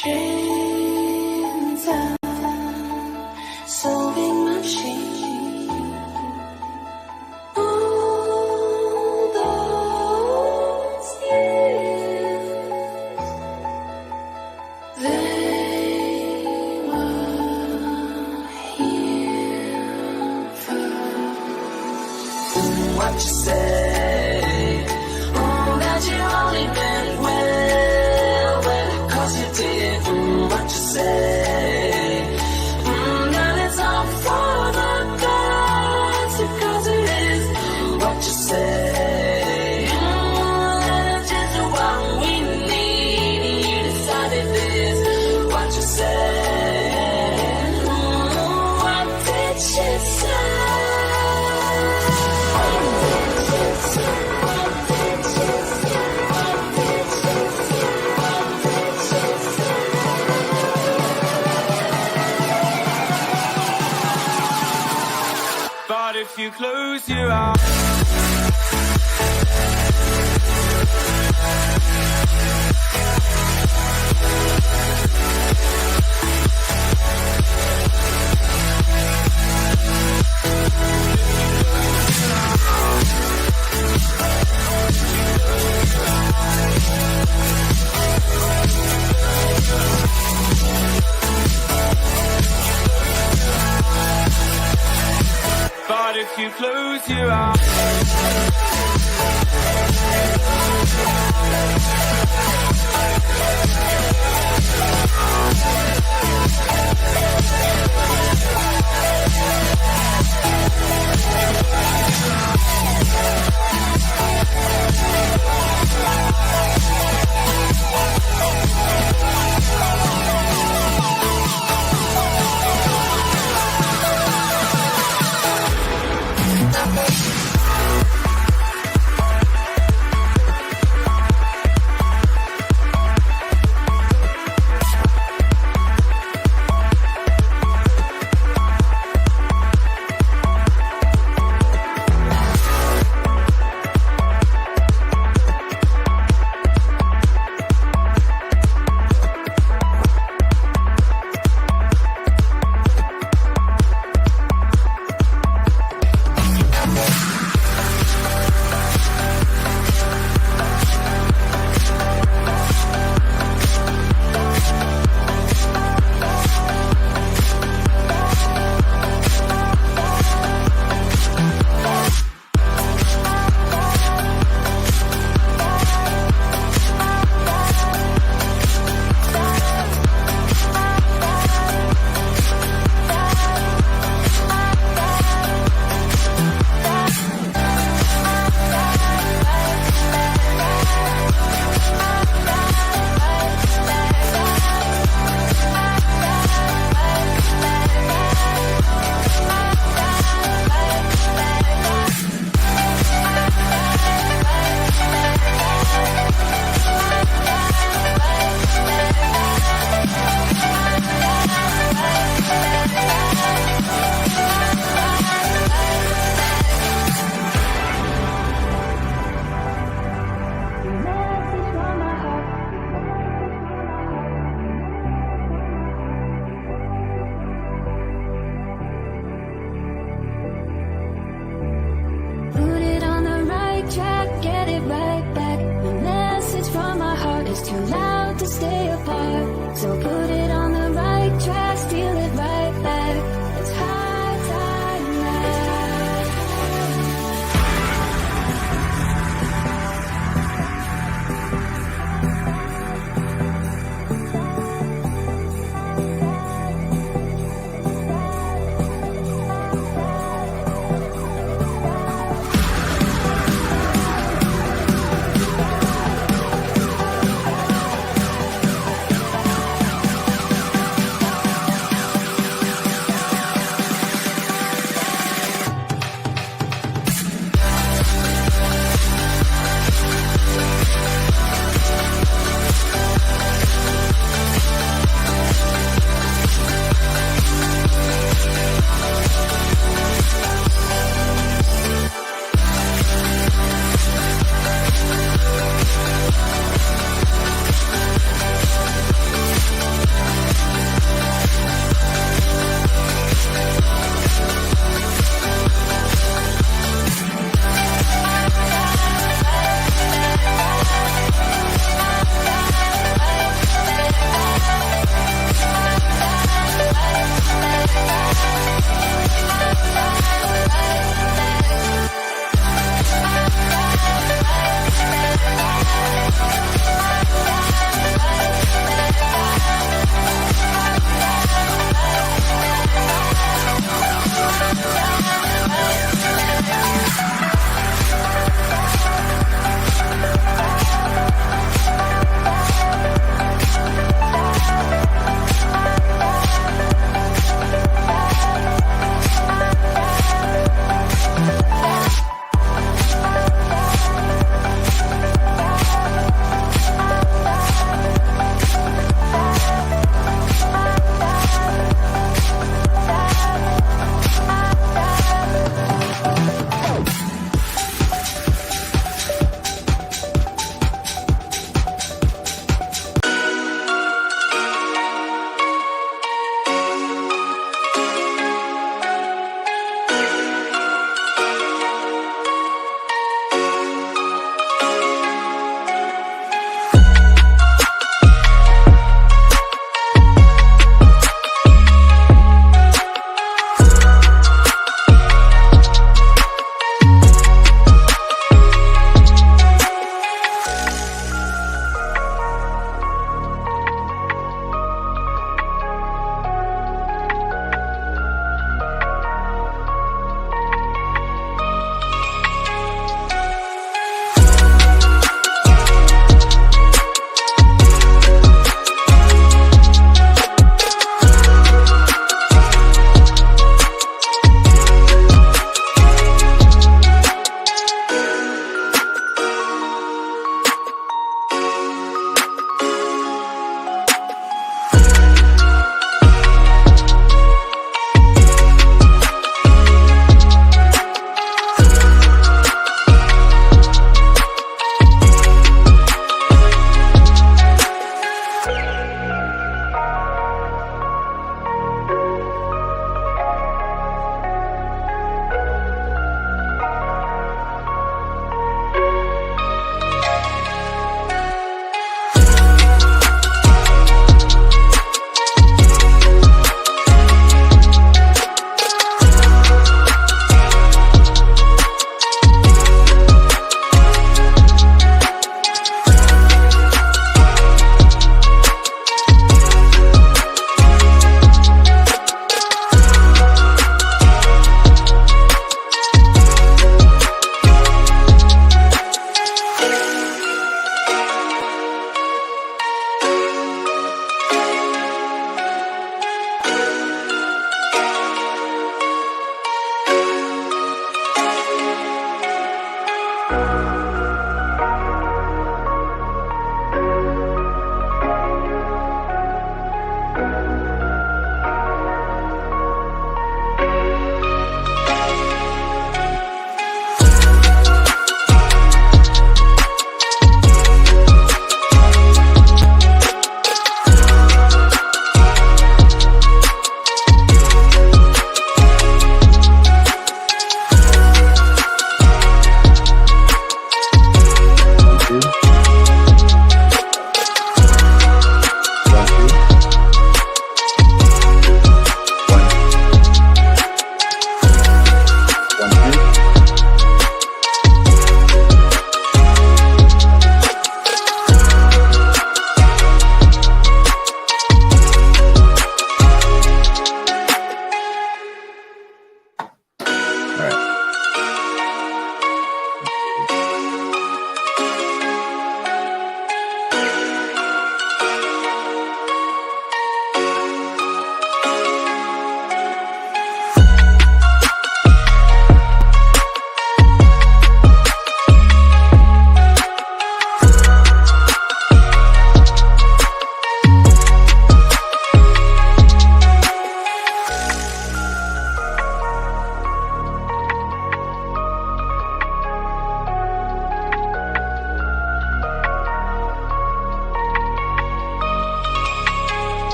Dreams are solving machine. All those years, they were here for what you say. Oh, that you only meant well, well, 'cause you did what you say. That it's all for the best, because it is what you say. That's just what we need. You decided this, what you said. What did she say? But if you close your eyes, but if you close your eyes, put it on the right track, get it right back. The message from my heart is too loud to stay apart. So put it on the right track, steal it right back. It's high time now.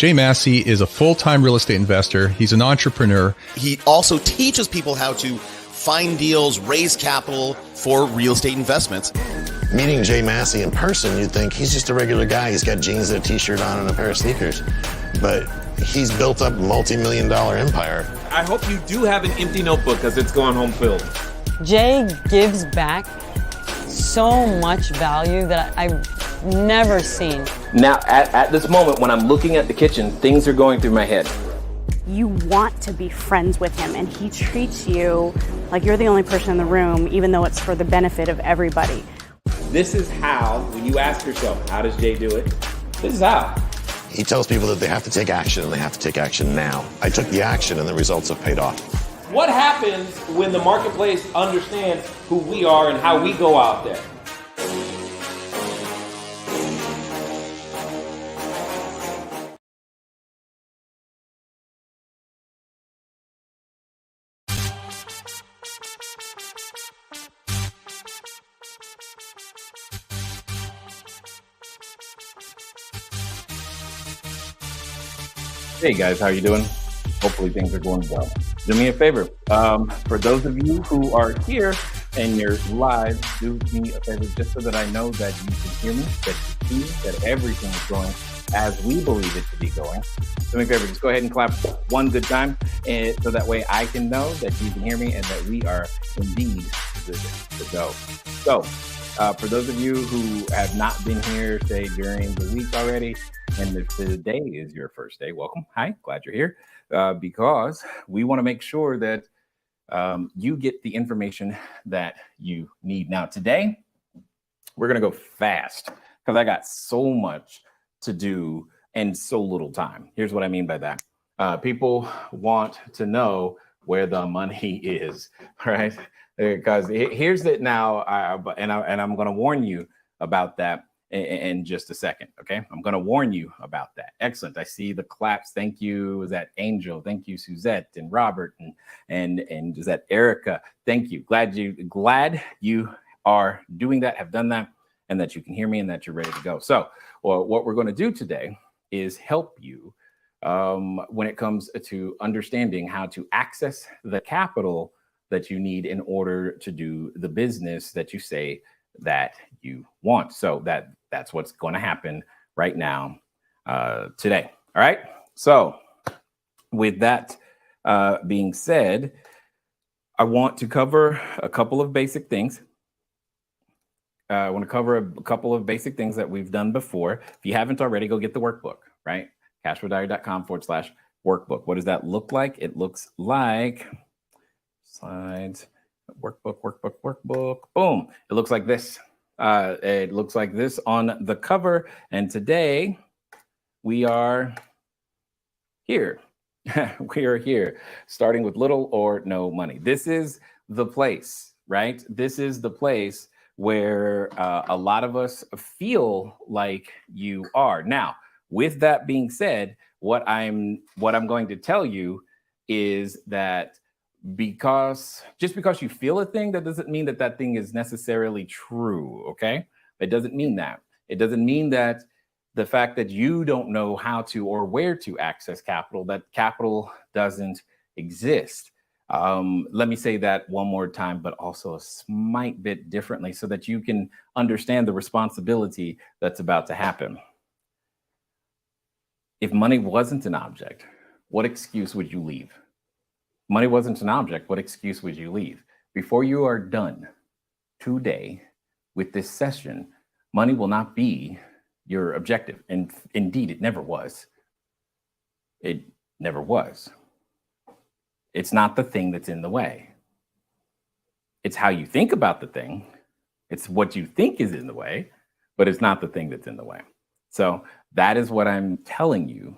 Jay Massey is a full-time real estate investor. He's an entrepreneur. He also teaches people how to find deals, raise capital for real estate investments. Meeting Jay Massey in person, you'd think he's just a regular guy. He's got jeans and a t-shirt on and a pair of sneakers. But he's built up a multi-million-dollar empire. I hope you do have an empty notebook because it's going home filled. Jay gives back so much value that I've never seen. Now, at this moment, when I'm looking at the kitchen, things are going through my head. You want to be friends with him, and he treats you like you're the only person in the room, even though it's for the benefit of everybody. This is how, when you ask yourself, how does Jay do it? This is how. He tells people that they have to take action, and they have to take action now. I took the action, and the results have paid off. What happens when the marketplace understands who we are and how we go out there? Hey guys, how you doing? Hopefully things are going well. Do me a favor. For those of you who are here and you're live, do me a favor just so that I know that you can hear me, that you see that everything is going as we believe it to be going. Do me a favor, just go ahead and clap one good time, and so that way I can know that you can hear me and that we are indeed good to go. So, for those of you who have not been here, say during the week already, and if today is your first day, welcome. Hi, glad you're here, because we want to make sure that you get the information that you need. Now, today, we're going to go fast because I got so much to do and so little time. Here's what I mean by that. People want to know where the money is, right? Because here's it now, and I'm going to warn you about that in just a second, okay? I'm going to warn you about that. Excellent. I see the claps. Thank you. Is that Angel? Thank you, Suzette and Robert and is that Erica? Thank you. Glad you are doing that, have done that, and that you can hear me and that you're ready to go. So, what we're going to do today is help you when it comes to understanding how to access the capital that you need in order to do the business that you say that you want. So that's what's going to happen right now today. All right. So with that being said, I want to cover a couple of basic things. I want to cover a couple of basic things that we've done before. If you haven't already, go get the workbook, right? cashflowdiary.com/workbook. What does that look like? It looks like slides, workbook, boom. It looks like this. It looks like this on the cover. And today we are here. We are here starting with little or no money. This is the place, right? This is the place where a lot of us feel like you are. Now, with that being said, what I'm going to tell you is that just because you feel a thing, that doesn't mean that that thing is necessarily true, okay? It doesn't mean that. It doesn't mean that the fact that you don't know how to or where to access capital, that capital doesn't exist. Let me say that one more time, but also a slight bit differently so that you can understand the responsibility that's about to happen. If money wasn't an object, what excuse would you leave? Money wasn't an object, what excuse would you leave? Before you are done today with this session, money will not be your objective. And indeed, it never was. It never was. It's not the thing that's in the way. It's how you think about the thing. It's what you think is in the way, but it's not the thing that's in the way. So that is what I'm telling you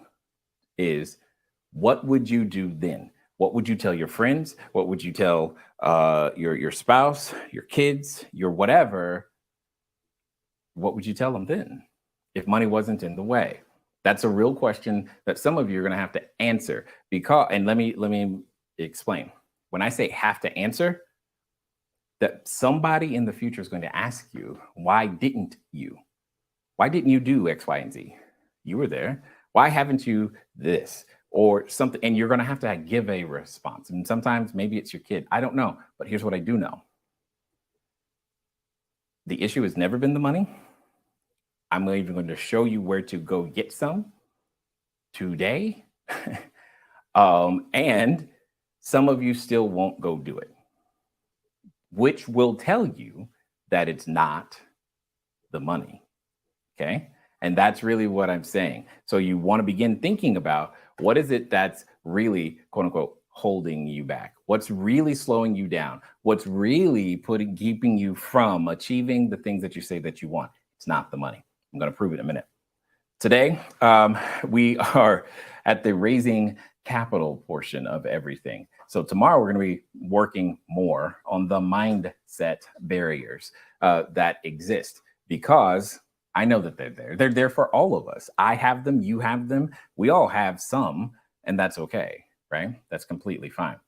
is, what would you do then? What would you tell your friends? What would you tell your spouse, your kids, your whatever? What would you tell them then if money wasn't in the way? That's a real question that some of you are going to have to answer. And let me explain. When I say have to answer, that somebody in the future is going to ask you, why didn't you? Why didn't you do X, Y, and Z? You were there. Why haven't you this or something? And you're going to have to give a response. And sometimes maybe it's your kid. I don't know. But here's what I do know. The issue has never been the money. I'm even going to show you where to go get some today. And some of you still won't go do it, which will tell you that it's not the money. Okay. And that's really what I'm saying. So you want to begin thinking about what is it that's really, quote unquote, holding you back? What's really slowing you down? What's really keeping you from achieving the things that you say that you want? It's not the money. I'm going to prove it in a minute. Today, we are at the raising capital portion of everything. So tomorrow we're going to be working more on the mindset barriers that exist, because I know that they're there. They're there for all of us. I have them. You have them. We all have some, and that's okay, right? That's completely fine.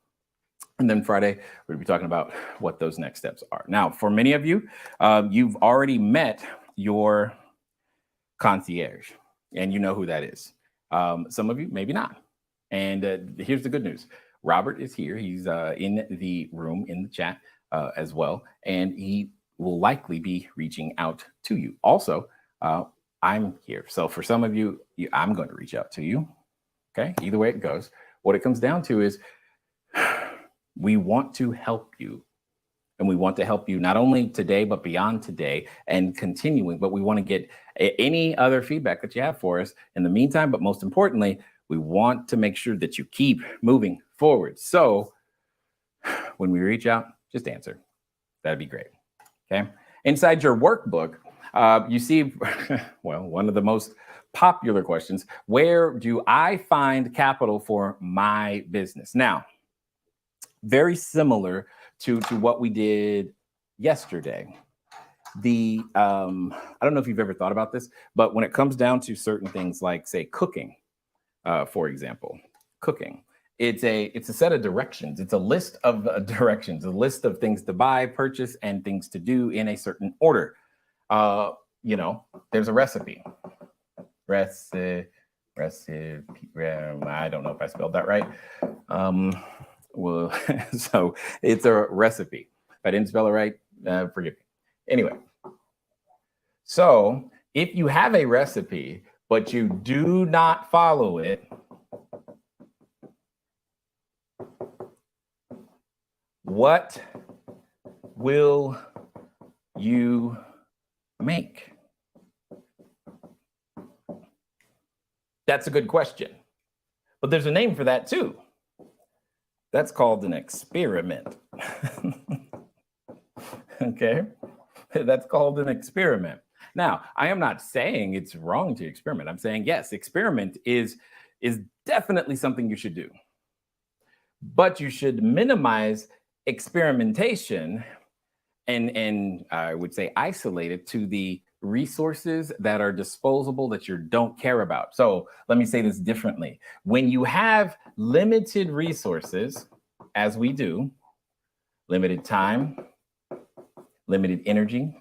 And then Friday, we're going to be talking about what those next steps are. Now, for many of you, you've already met your concierge, and you know who that is. Some of you, maybe not. And here's the good news. Robert is here. He's in the room, in the chat as well. And he will likely be reaching out to you. Also, I'm here. So for some of you, I'm going to reach out to you. Okay. Either way it goes. What it comes down to is we want to help you. And we want to help you not only today, but beyond today and continuing. But we want to get any other feedback that you have for us in the meantime. But most importantly, we want to make sure that you keep moving forward. So when we reach out, just answer. That'd be great. Okay. Inside your workbook, you see, well, one of the most popular questions: where do I find capital for my business? Now, very similar to what we did yesterday. I don't know if you've ever thought about this, but when it comes down to certain things like, say, cooking, for example, cooking, it's a set of directions. It's a list of directions, a list of things to buy, purchase, and things to do in a certain order. There's a recipe. Recipe. I don't know if I spelled that right. Well, so it's a recipe. If I didn't spell it right, forgive me. Anyway, so if you have a recipe, but you do not follow it, what will you make? That's a good question. But there's a name for that too. That's called an experiment. Okay, that's called an experiment. Now, I am not saying it's wrong to experiment. I'm saying, yes, experiment is definitely something you should do. But you should minimize experimentation and I would say isolate it to the resources that are disposable, that you don't care about. So let me say this differently. When you have limited resources, as we do, limited time, limited energy,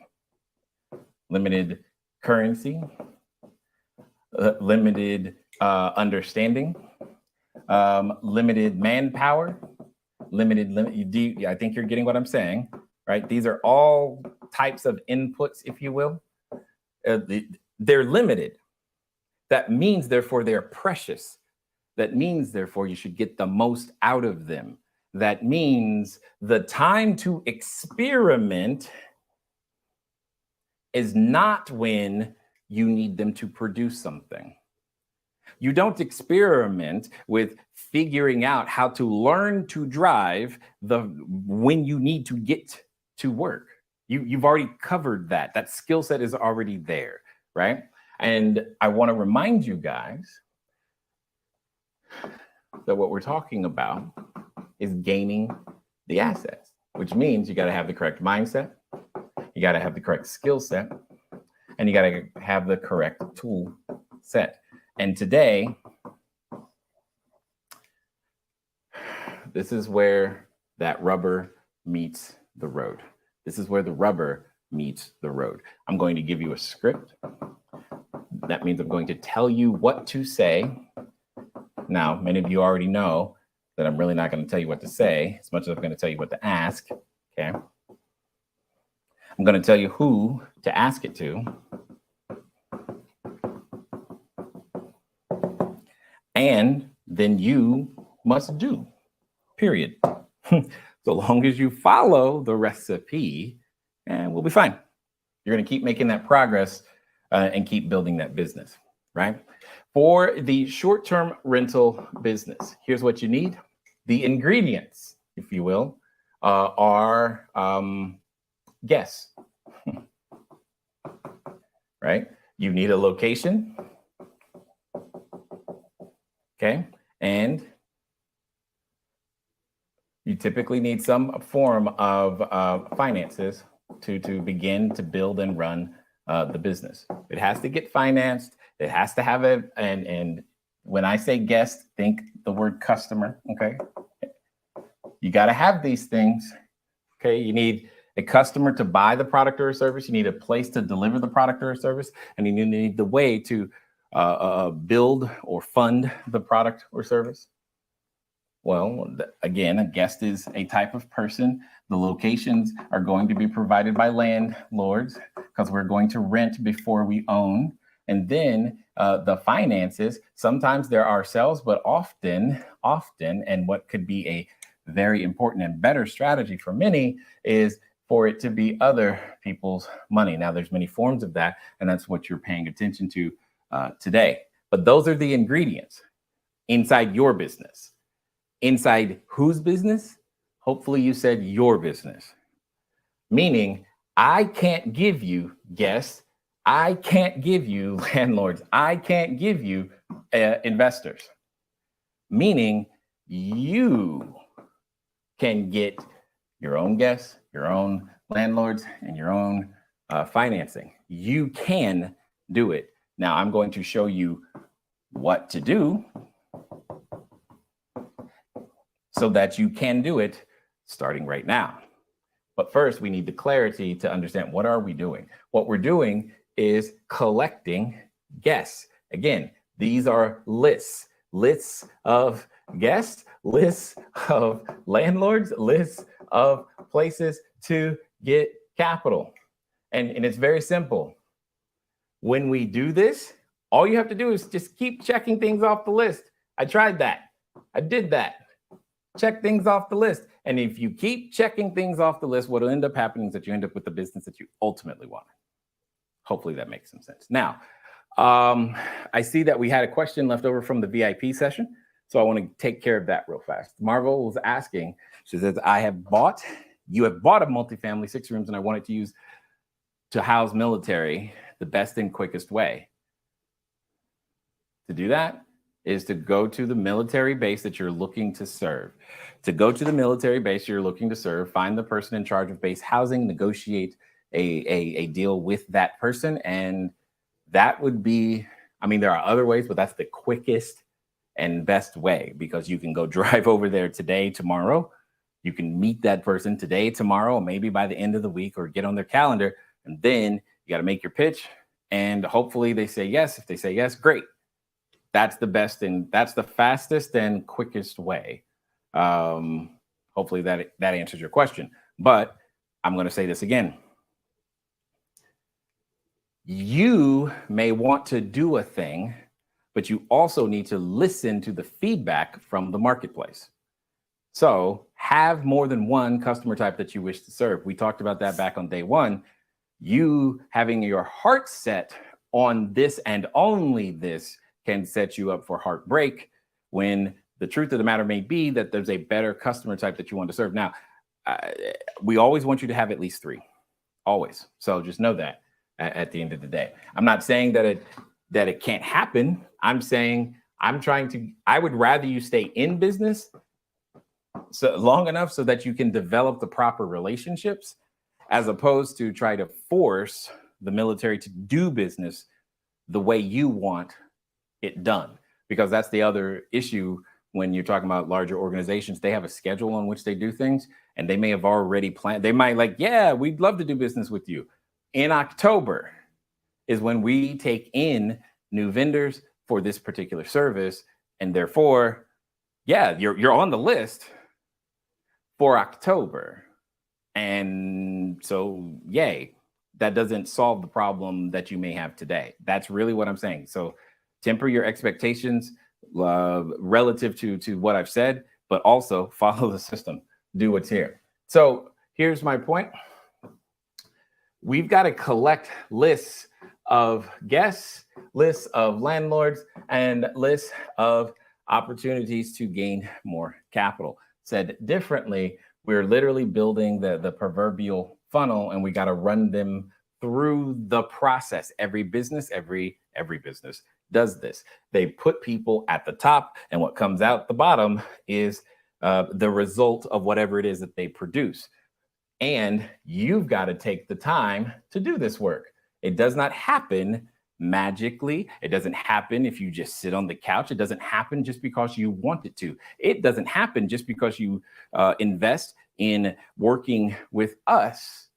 limited currency, limited understanding, limited manpower, I think you're getting what I'm saying, right? These are all types of inputs, if you will. They're limited. That means, therefore, they're precious. That means, therefore, you should get the most out of them. That means the time to experiment is not when you need them to produce something. You don't experiment with figuring out how to learn to drive when you need to get to work. You've already covered that. That skill set is already there, right? And I want to remind you guys that what we're talking about is gaining the assets, which means you got to have the correct mindset, you got to have the correct skill set, and you got to have the correct tool set. And today, this is where that rubber meets the road. This is where the rubber meets the road. I'm going to give you a script. That means I'm going to tell you what to say. Now, many of you already know that I'm really not going to tell you what to say as much as I'm going to tell you what to ask. Okay. I'm going to tell you who to ask it to. And then you must do, period. So long as you follow the recipe, and we'll be fine. You're going to keep making that progress and keep building that business, right? For the short-term rental business, here's what you need. The ingredients, if you will, are guests, right? You need a location, okay? And you typically need some form of finances to begin to build and run the business. It has to get financed. It has to have and when I say guest, think the word customer, okay? You got to have these things, okay? You need a customer to buy the product or service. You need a place to deliver the product or service, and you need the way to build or fund the product or service. Well, again, a guest is a type of person. The locations are going to be provided by landlords because we're going to rent before we own. And then the finances, sometimes they're ourselves, but often, and what could be a very important and better strategy for many is for it to be other people's money. Now, there's many forms of that, and that's what you're paying attention to today. But those are the ingredients inside your business. Inside whose business? Hopefully you said your business. Meaning, I can't give you guests. I can't give you landlords. I can't give you investors. Meaning, you can get your own guests, your own landlords, and your own financing. You can do it. Now, I'm going to show you what to do so that you can do it starting right now. But first, we need the clarity to understand, what are we doing? What we're doing is collecting guests. Again, these are lists of guests, lists of landlords, lists of places to get capital. And it's very simple. When we do this, all you have to do is just keep checking things off the list. I tried that. I did that. Check things off the list. And if you keep checking things off the list, what will end up happening is that you end up with the business that you ultimately want. Hopefully that makes some sense. Now, I see that we had a question left over from the VIP session. So I want to take care of that real fast. Marvel was asking, she says, you have bought a multifamily 6 rooms and I wanted to use to house military the best and quickest way. To do that is to go to the military base that you're looking to serve. To go to the military base you're looking to serve, find the person in charge of base housing, negotiate a deal with that person. And that would be, I mean, there are other ways, but that's the quickest and best way, because you can go drive over there today, tomorrow. You can meet that person today, tomorrow, maybe by the end of the week, or get on their calendar. And then you got to make your pitch. And hopefully they say yes. If they say yes, great. That's the best and that's the fastest and quickest way. Hopefully that answers your question. But I'm going to say this again. You may want to do a thing, but you also need to listen to the feedback from the marketplace. So have more than one customer type that you wish to serve. We talked about that back on day one. You having your heart set on this and only this can set you up for heartbreak, when the truth of the matter may be that there's a better customer type that you want to serve. Now, we always want you to have at least 3, always. So just know that at the end of the day. I'm not saying that it can't happen. I'm saying I would rather you stay in business so long enough so that you can develop the proper relationships, as opposed to try to force the military to do business the way you want it done. Because that's the other issue when you're talking about larger organizations. They have a schedule on which they do things, and they may have already planned. They might like, yeah, we'd love to do business with you. In October is when we take in new vendors for this particular service. And therefore, yeah, you're on the list for October. And so, yay, that doesn't solve the problem that you may have today. That's really what I'm saying. So temper your expectations relative to what I've said, but also follow the system, do what's here. So here's my point. We've got to collect lists of guests, lists of landlords, and lists of opportunities to gain more capital. Said differently, we're literally building the proverbial funnel, and we got to run them through the process. Every business does this. They put people at the top, and what comes out the bottom is the result of whatever it is that they produce. And you've got to take the time to do this work. It does not happen magically. It doesn't happen if you just sit on the couch. It doesn't happen just because you want it to. It doesn't happen just because you invest in working with us.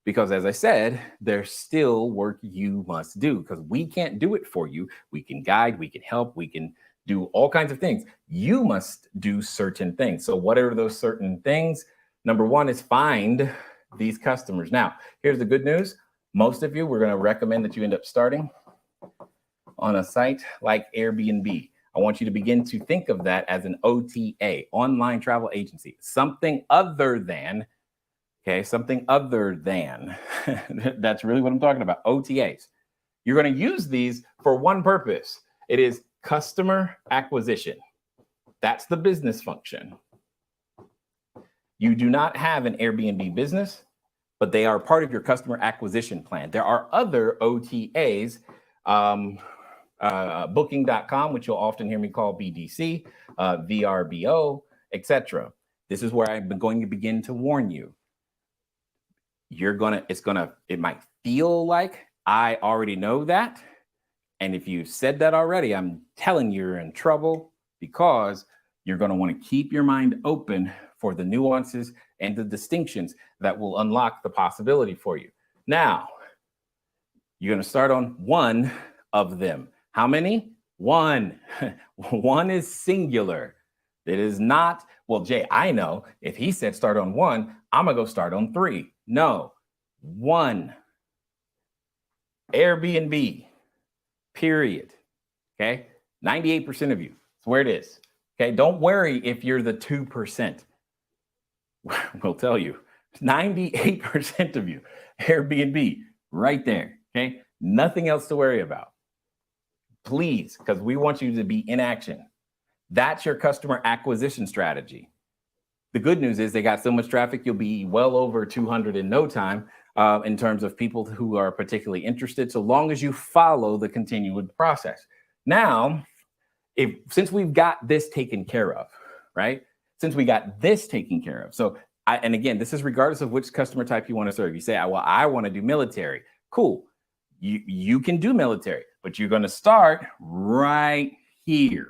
Because as I said, there's still work you must do, because we can't do it for you. We can guide, we can help, we can do all kinds of things. You must do certain things. So what are those certain things? Number one is find these customers. Now, here's the good news. Most of you, we're going to recommend that you end up starting on a site like Airbnb. I want you to begin to think of that as an OTA, online travel agency, something other than, something other than, that's really what I'm talking about, OTAs. You're going to use these for one purpose. It is customer acquisition. That's the business function. You do not have an Airbnb business, but they are part of your customer acquisition plan. There are other OTAs, booking.com, which you'll often hear me call BDC, VRBO, etc. This is where I'm going to begin to warn you. It might feel like I already know that. And if you've said that already, I'm telling you, you're in trouble, because you're going to want to keep your mind open for the nuances and the distinctions that will unlock the possibility for you. Now, you're going to start on one of them. How many? One. One is singular. It is not, well, Jay, I know if he said start on one, I'm going to go start on three. No, one. Airbnb, period. Okay. 98% of you. That's where it is. Okay. Don't worry if you're the 2%. We'll tell you 98% of you, Airbnb, right there. Okay. Nothing else to worry about. Please, because we want you to be in action. That's your customer acquisition strategy. The good news is they got so much traffic, you'll be well over 200 in no time in terms of people who are particularly interested, so long as you follow the continued process. Now, since we've got this taken care of, right? Since we got this taken care of. So, and again, this is regardless of which customer type you want to serve. You say, well, I want to do military. Cool. You can do military, but you're going to start right here.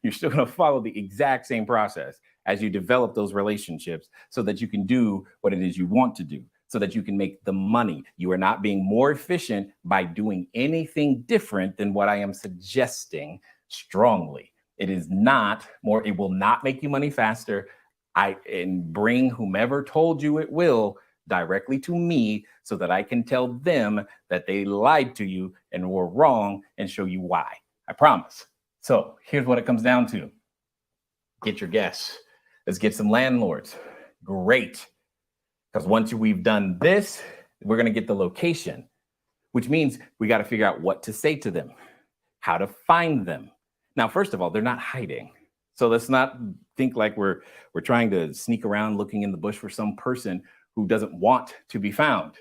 You're still going to follow the exact same process as you develop those relationships so that you can do what it is you want to do, so that you can make the money. You are not being more efficient by doing anything different than what I am suggesting strongly. It is not more, it will not make you money faster. And bring whomever told you it will directly to me so that I can tell them that they lied to you and were wrong and show you why. I promise. So here's what it comes down to. Get your guests. Let's get some landlords. Great. Because once we've done this, we're going to get the location, which means we got to figure out what to say to them, how to find them. Now, first of all, they're not hiding. So let's not think like we're trying to sneak around looking in the bush for some person who doesn't want to be found.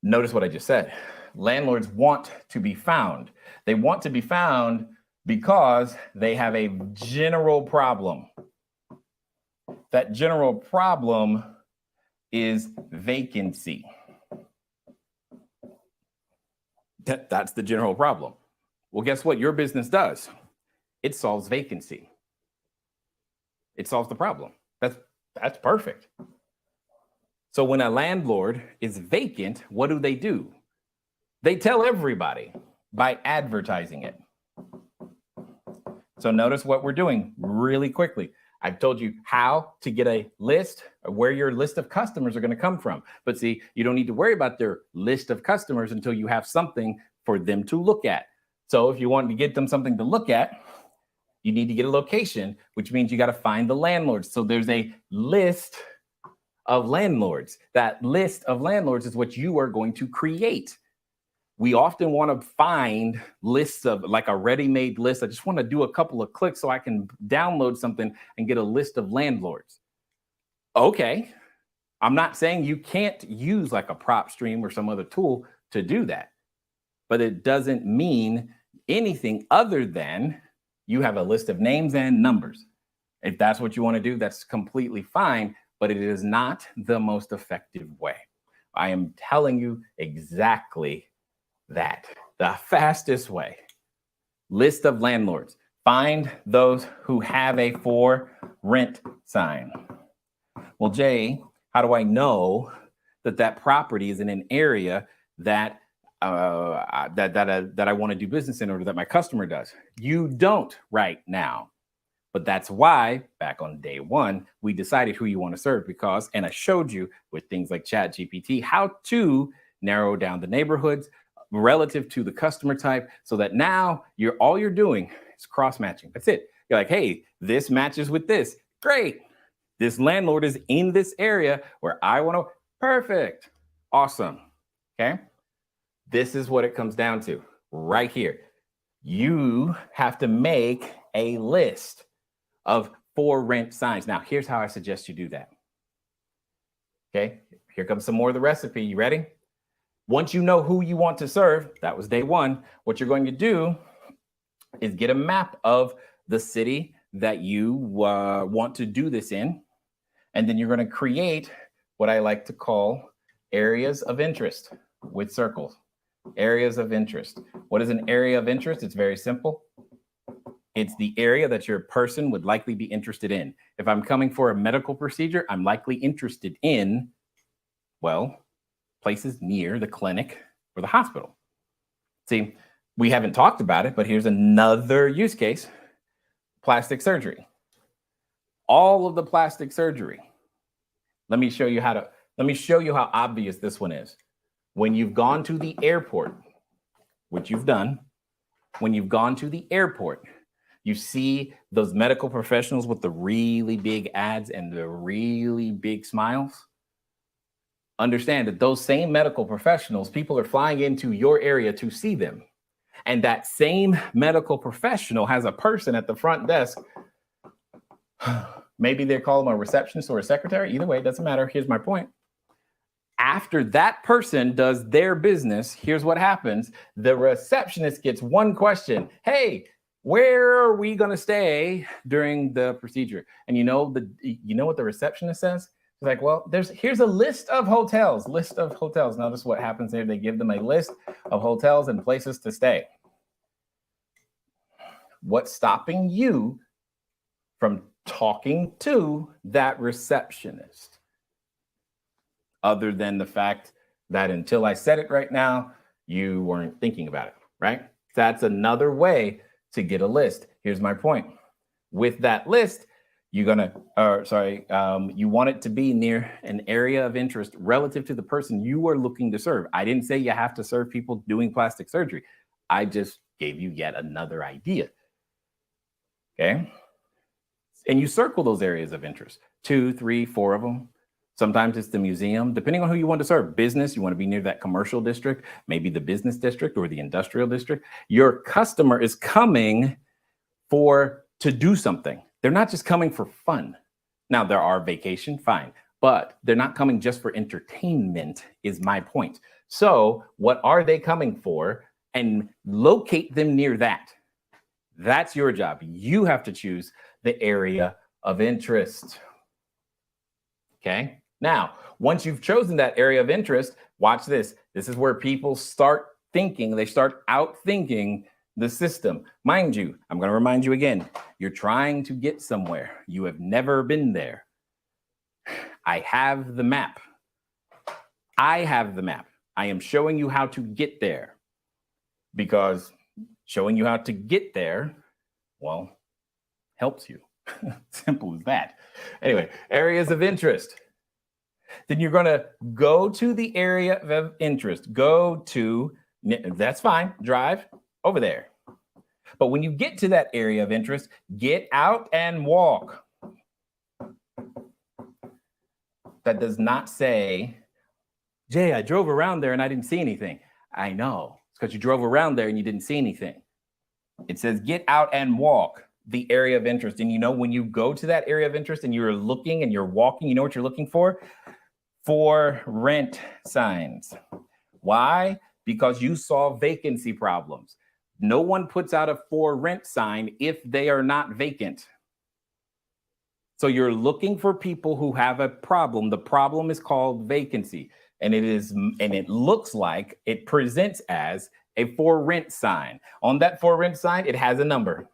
Notice what I just said. Landlords want to be found. They want to be found because they have a general problem. That general problem is vacancy. That's the general problem. Well, guess what your business does? It solves vacancy. It solves the problem. That's perfect. So when a landlord is vacant, what do? They tell everybody. By advertising it. So notice what we're doing really quickly. I've told you how to get a list, where your list of customers are going to come from. But see, you don't need to worry about their list of customers until you have something for them to look at. So if you want to get them something to look at, you need to get a location, which means you got to find the landlords. So there's a list of landlords. That list of landlords is what you are going to create. We often want to find lists of like a ready-made list. I just want to do a couple of clicks so I can download something and get a list of landlords. Okay. I'm not saying you can't use like a prop stream or some other tool to do that, but it doesn't mean anything other than you have a list of names and numbers. If that's what you want to do, that's completely fine, but it is not the most effective way. I am telling you exactly that. The fastest way. List of landlords. Find those who have a for rent sign. Well, Jay, how do I know that that property is in an area that I want to do business in, or that my customer does? You don't right now. But that's why back on day one, we decided who you want to serve, because, and I showed you with things like ChatGPT, how to narrow down the neighborhoods relative to the customer type, so that now all you're doing is cross-matching. That's it. You're like, hey, this matches with this. Great. This landlord is in this area where I want to. Perfect. Awesome. Okay. This is what it comes down to right here. You have to make a list of for rent signs. Now, here's how I suggest you do that. Okay. Here comes some more of the recipe. You ready? Once you know who you want to serve, that was day one, what you're going to do is get a map of the city that you want to do this in. And then you're going to create what I like to call areas of interest with circles. Areas of interest. What is an area of interest? It's very simple. It's the area that your person would likely be interested in. If I'm coming for a medical procedure, I'm likely interested in, well, places near the clinic or the hospital. See, we haven't talked about it, but here's another use case. Plastic surgery. All of the plastic surgery. Let me show you how obvious this one is. When you've gone to the airport, which you've done, when you've gone to the airport, you see those medical professionals with the really big ads and the really big smiles. Understand that those same medical professionals, people are flying into your area to see them. And that same medical professional has a person at the front desk. Maybe they call them a receptionist or a secretary. Either way, it doesn't matter. Here's my point. After that person does their business, here's what happens. The receptionist gets one question. Hey, where are we going to stay during the procedure? And you know what the receptionist says? It's like, well, here's a list of hotels. Notice what happens there. They give them a list of hotels and places to stay. What's stopping you from talking to that receptionist? Other than the fact that until I said it right now, you weren't thinking about it, right? That's another way to get a list. Here's my point. With that list, you want it to be near an area of interest relative to the person you are looking to serve. I didn't say you have to serve people doing plastic surgery. I just gave you yet another idea. Okay. And you circle those areas of interest, 2, 3, 4 of them. Sometimes it's the museum, depending on who you want to serve. Business, you want to be near that commercial district, maybe the business district or the industrial district. Your customer is coming to do something. They're not just coming for fun. Now, there are vacation, fine, but they're not coming just for entertainment, is my point. So what are they coming for? And locate them near that. That's your job. You have to choose the area of interest. Okay. Now, once you've chosen that area of interest, watch this. This is where people start thinking. They start outthinking the system. Mind you, I'm going to remind you again, you're trying to get somewhere. You have never been there. I have the map. I am showing you how to get there. because showing you how to get there, well, helps you. Simple as that. Anyway, areas of interest. Then you're going to go to the area of interest. That's fine, drive over there. But when you get to that area of interest, get out and walk. That does not say, Jay, I drove around there and I didn't see anything. I know. It's because you drove around there and you didn't see anything. It says get out and walk the area of interest. And when you go to that area of interest and you're looking and you're walking, you know what you're looking for? For rent signs. Why? Because you saw vacancy problems. No one puts out a for rent sign if they are not vacant. So you're looking for people who have a problem. The problem is called vacancy. And it looks like it presents as a for rent sign. On that for rent sign, it has a number.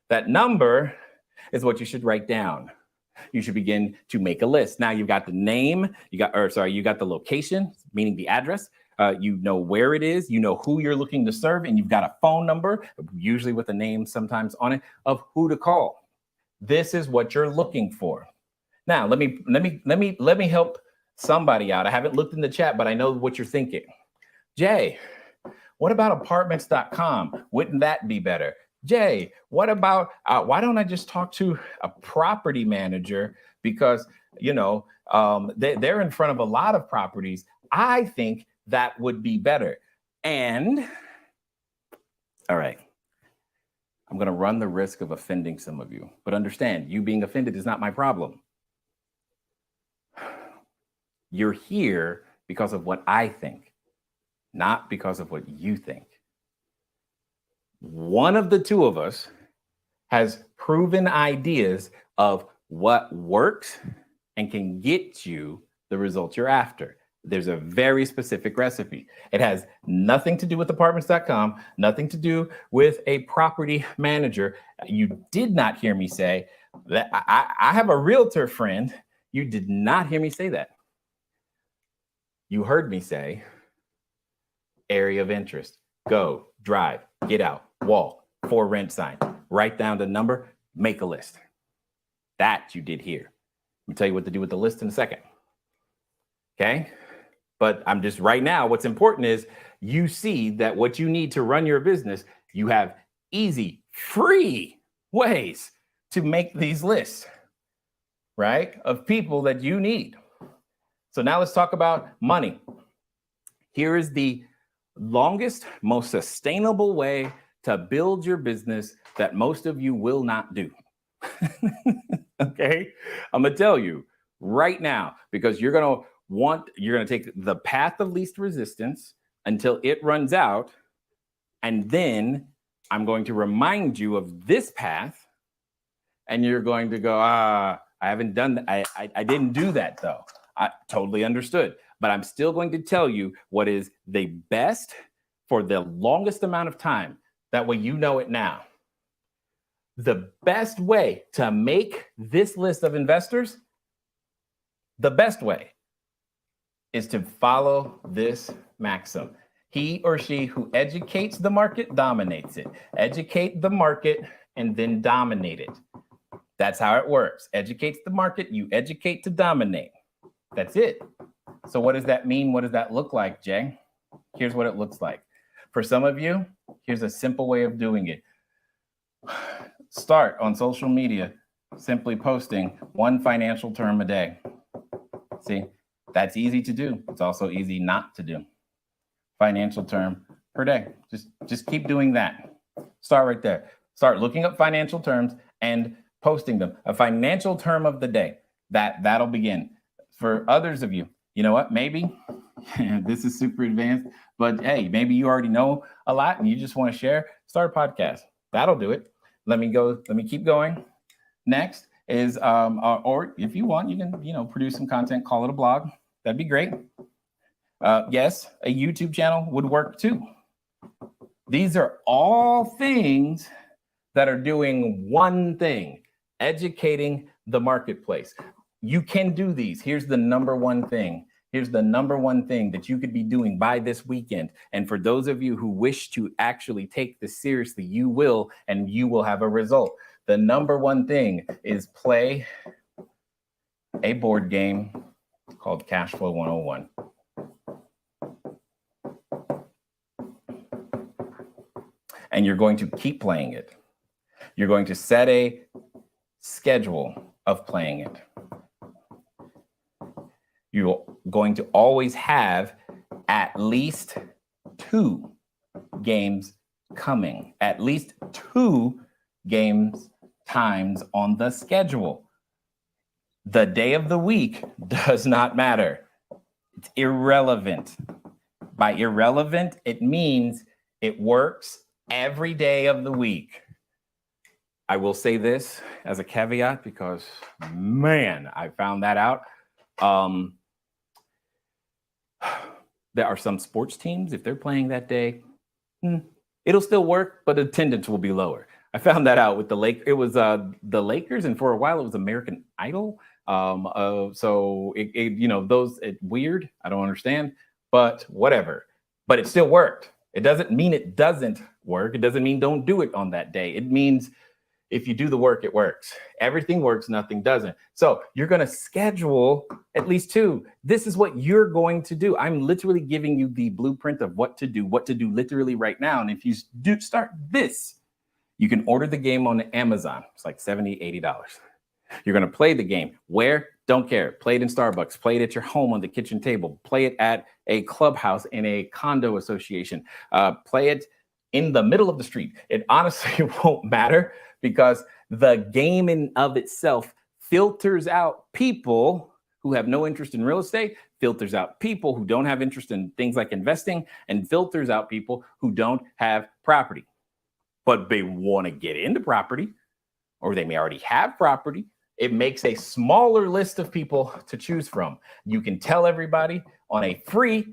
That number is what you should write down. You should begin to make a list. Now you've got the name, you got the location, meaning the address. You know where it is, you know who you're looking to serve, and you've got a phone number, usually with a name sometimes on it, of who to call. This is what you're looking for. Now, let me help somebody out. I haven't looked in the chat, but I know what you're thinking. Jay, what about apartments.com? Wouldn't that be better? Jay, what about, why don't I just talk to a property manager? Because, they're in front of a lot of properties. I think that would be better. And, all right, I'm going to run the risk of offending some of you. But understand, you being offended is not my problem. You're here because of what I think, not because of what you think. One of the two of us has proven ideas of what works and can get you the results you're after. There's a very specific recipe. It has nothing to do with apartments.com, nothing to do with a property manager. You did not hear me say that I have a realtor friend. You did not hear me say that. You heard me say area of interest. Go, drive, get out, walk, for rent sign, write down the number, make a list. That you did here. Let me tell you what to do with the list in a second. Okay? But I'm just right now, what's important is you see that what you need to run your business, you have easy, free ways to make these lists, right? Of people that you need. So now let's talk about money. Here is the longest, most sustainable way to build your business that most of you will not do. Okay? I'm going to tell you right now, because you're going to take the path of least resistance until it runs out. And then I'm going to remind you of this path. And you're going to go, I haven't done that. I didn't do that though. I totally understood. But I'm still going to tell you what is the best for the longest amount of time. That way you know it now. The best way to make this list of investors, the best way is to follow this maxim. He or she who educates the market dominates it. Educate the market and then dominate it. That's how it works. Educates the market, you educate to dominate. That's it. So what does that mean? What does that look like, Jay? Here's what it looks like. For some of you, here's a simple way of doing it. Start on social media, simply posting one financial term a day. See, that's easy to do. It's also easy not to do. Financial term per day. Just keep doing that. Start right there. Start looking up financial terms and posting them. A financial term of the day. That'll begin. For others of you, you know what? Maybe this is super advanced, but hey, maybe you already know a lot and you just want to share. Start a podcast. That'll do it. Let me keep going. Next is, or if you want, you can, produce some content, call it a blog. That'd be great. Yes, a YouTube channel would work too. These are all things that are doing one thing, educating the marketplace. You can do these. Here's the number one thing. Here's the number one thing that you could be doing by this weekend. And for those of you who wish to actually take this seriously, you will, and you will have a result. The number one thing is play a board game called Cash Flow 101. And you're going to keep playing it. You're going to set a schedule of playing it. You're going to always have at least 2 games coming, at least 2 games times on the schedule. The day of the week does not matter. It's irrelevant. By irrelevant, it means it works every day of the week. I will say this as a caveat because, man, I found that out. There are some sports teams, if they're playing that day, it'll still work, but attendance will be lower. I found that out with the Lakers. It was the Lakers, and for a while it was American Idol. So it's weird. I don't understand, but whatever. But it still worked. It doesn't mean it doesn't work. It doesn't mean don't do it on that day. It means if you do the work, it works. Everything works, nothing doesn't. So you're going to schedule at least 2. This is what you're going to do. I'm literally giving you the blueprint of what to do literally right now. And if you do start this, you can order the game on Amazon. It's like $70, $80. You're going to play the game. Where? Don't care. Play it in Starbucks. Play it at your home on the kitchen table. Play it at a clubhouse in a condo association. Play it in the middle of the street. It honestly won't matter because the game in of itself filters out people who have no interest in real estate, filters out people who don't have interest in things like investing, and filters out people who don't have property. But they want to get into property, or they may already have property. It makes a smaller list of people to choose from. You can tell everybody on a free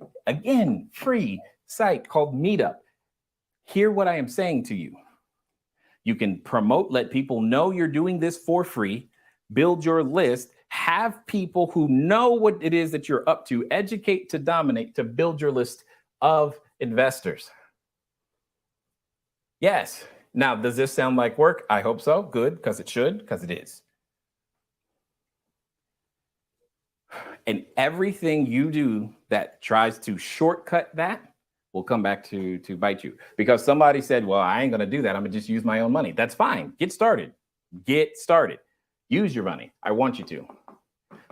site called Meetup. Hear what I am saying to you. You can promote, let people know you're doing this for free, build your list, have people who know what it is that you're up to, educate to dominate, to build your list of investors. Yes. Now, does this sound like work? I hope so. Good, because it should, because it is. And everything you do that tries to shortcut that will come back to bite you. Because somebody said, well, I ain't going to do that. I'm going to just use my own money. That's fine. Get started. Get started. Use your money. I want you to.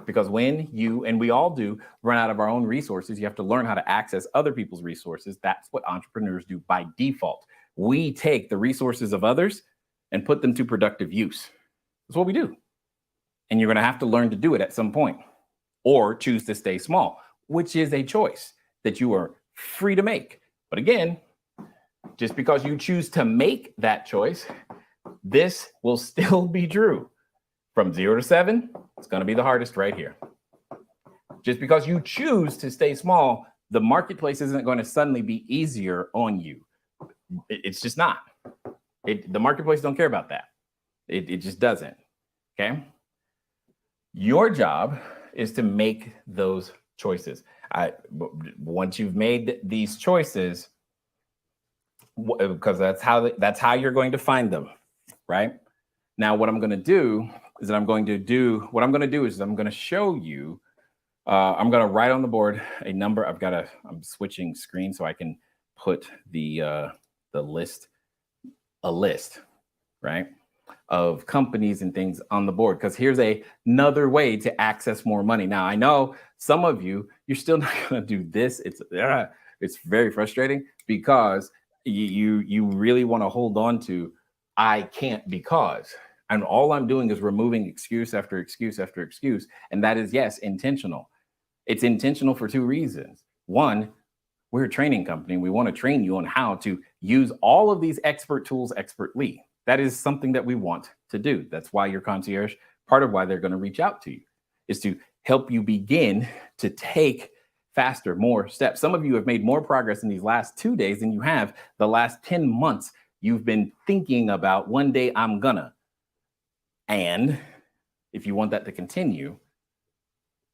Because when you, and we all do, run out of our own resources, you have to learn how to access other people's resources. That's what entrepreneurs do by default. We take the resources of others and put them to productive use. That's what we do. And you're going to have to learn to do it at some point, or choose to stay small, which is a choice that you are free to make. But again, just because you choose to make that choice, this will still be true. From 0 to 7, it's going to be the hardest right here. Just because you choose to stay small, the marketplace isn't going to suddenly be easier on you. It's just not. The marketplace don't care about that. It just doesn't. Okay. Your job is to make those choices. Once you've made these choices, because that's how you're going to find them, right? Now, what I'm going to do is I'm going to show you. I'm going to write on the board a number. I'm switching screen so I can put a list, right, of companies and things on the board, because here's another way to access more money. Now, I know some of you're still not going to do this. It's very frustrating because you really want to hold on to I can't because, and all I'm doing is removing excuse after excuse after excuse. And that is, yes, intentional. It's intentional for 2 reasons. One, we're a training company. We want to train you on how to use all of these expert tools expertly. That is something that we want to do. That's why your concierge, part of why they're going to reach out to you, is to help you begin to take faster, more steps. Some of you have made more progress in these last 2 days than you have the last 10 months. You've been thinking about one day I'm gonna. And if you want that to continue,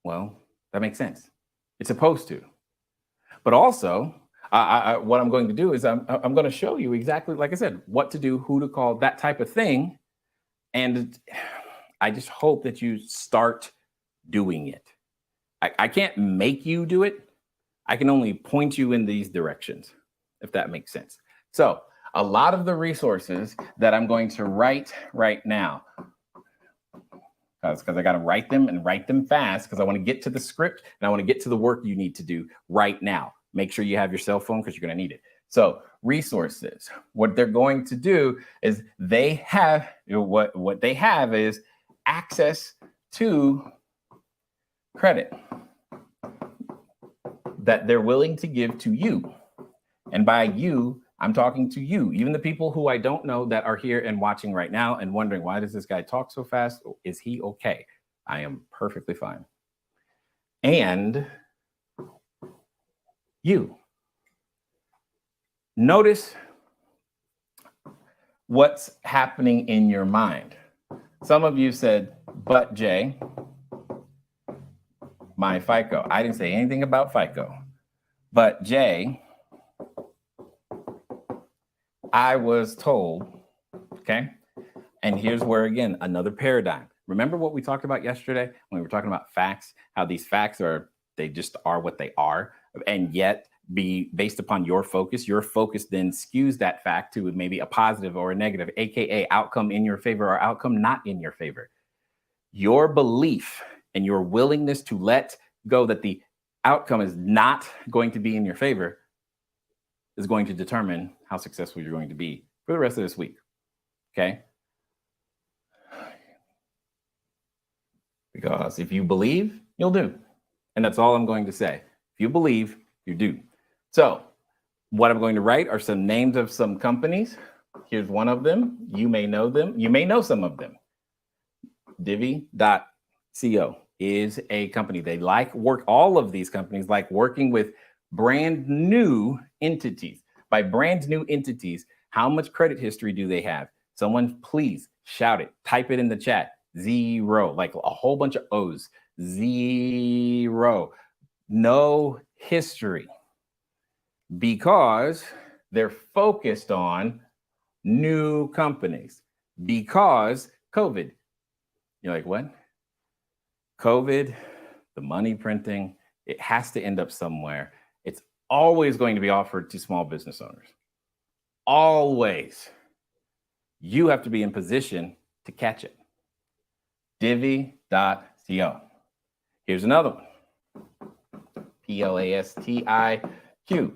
well, that makes sense. It's supposed to. But also, what I'm going to do is I'm going to show you exactly, like I said, what to do, who to call, that type of thing. And I just hope that you start doing it. I can't make you do it. I can only point you in these directions, if that makes sense. So a lot of the resources that I'm going to write right now, because I got to write them and write them fast, because I want to get to the script and I want to get to the work you need to do right now. Make sure you have your cell phone because you're going to need it. So resources, what they're going to do is they have, what they have is access to credit that they're willing to give to you. And by you, I'm talking to you, even the people who I don't know that are here and watching right now and wondering, why does this guy talk so fast? Is he okay? I am perfectly fine. And you. Notice what's happening in your mind. Some of you said, but Jay, my FICO. I didn't say anything about FICO. But Jay, I was told, okay? And here's where, again, another paradigm. Remember what we talked about yesterday when we were talking about facts, how these facts are, they just are what they are, and yet be based upon your focus. Your focus then skews that fact to maybe a positive or a negative, AKA outcome in your favor or outcome not in your favor. Your belief and your willingness to let go that the outcome is not going to be in your favor is going to determine how successful you're going to be for the rest of this week. Okay? Because if you believe, you'll do. And that's all I'm going to say. If you believe, you do. So what I'm going to write are some names of some companies. Here's one of them. You may know them. You may know some of them. Divvy.co is a company. They all of these companies like working with brand new entities. By brand new entities, how much credit history do they have? Someone please shout it, type it in the chat. 0, like a whole bunch of O's. 0, no history, because they're focused on new companies, because COVID. You're like, what? COVID, the money printing, it has to end up somewhere. It's always going to be offered to small business owners. Always. You have to be in position to catch it. Divvy.co. Here's another one. PLASTIQ.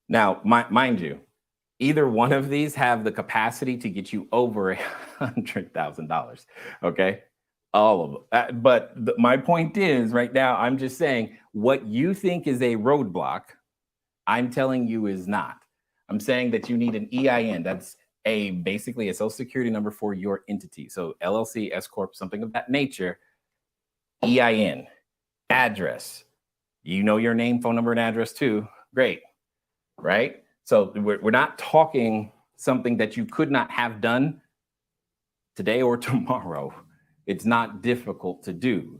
Now, mind you, either one of these have the capacity to get you over $100,000. Okay, all of them. But my point is, right now, I'm just saying what you think is a roadblock, I'm telling you is not. I'm saying that you need an EIN. That's basically a social security number for your entity. So LLC, S Corp, something of that nature. EIN, address. You know your name, phone number, and address too. Great, right? So we're not talking something that you could not have done today or tomorrow. It's not difficult to do.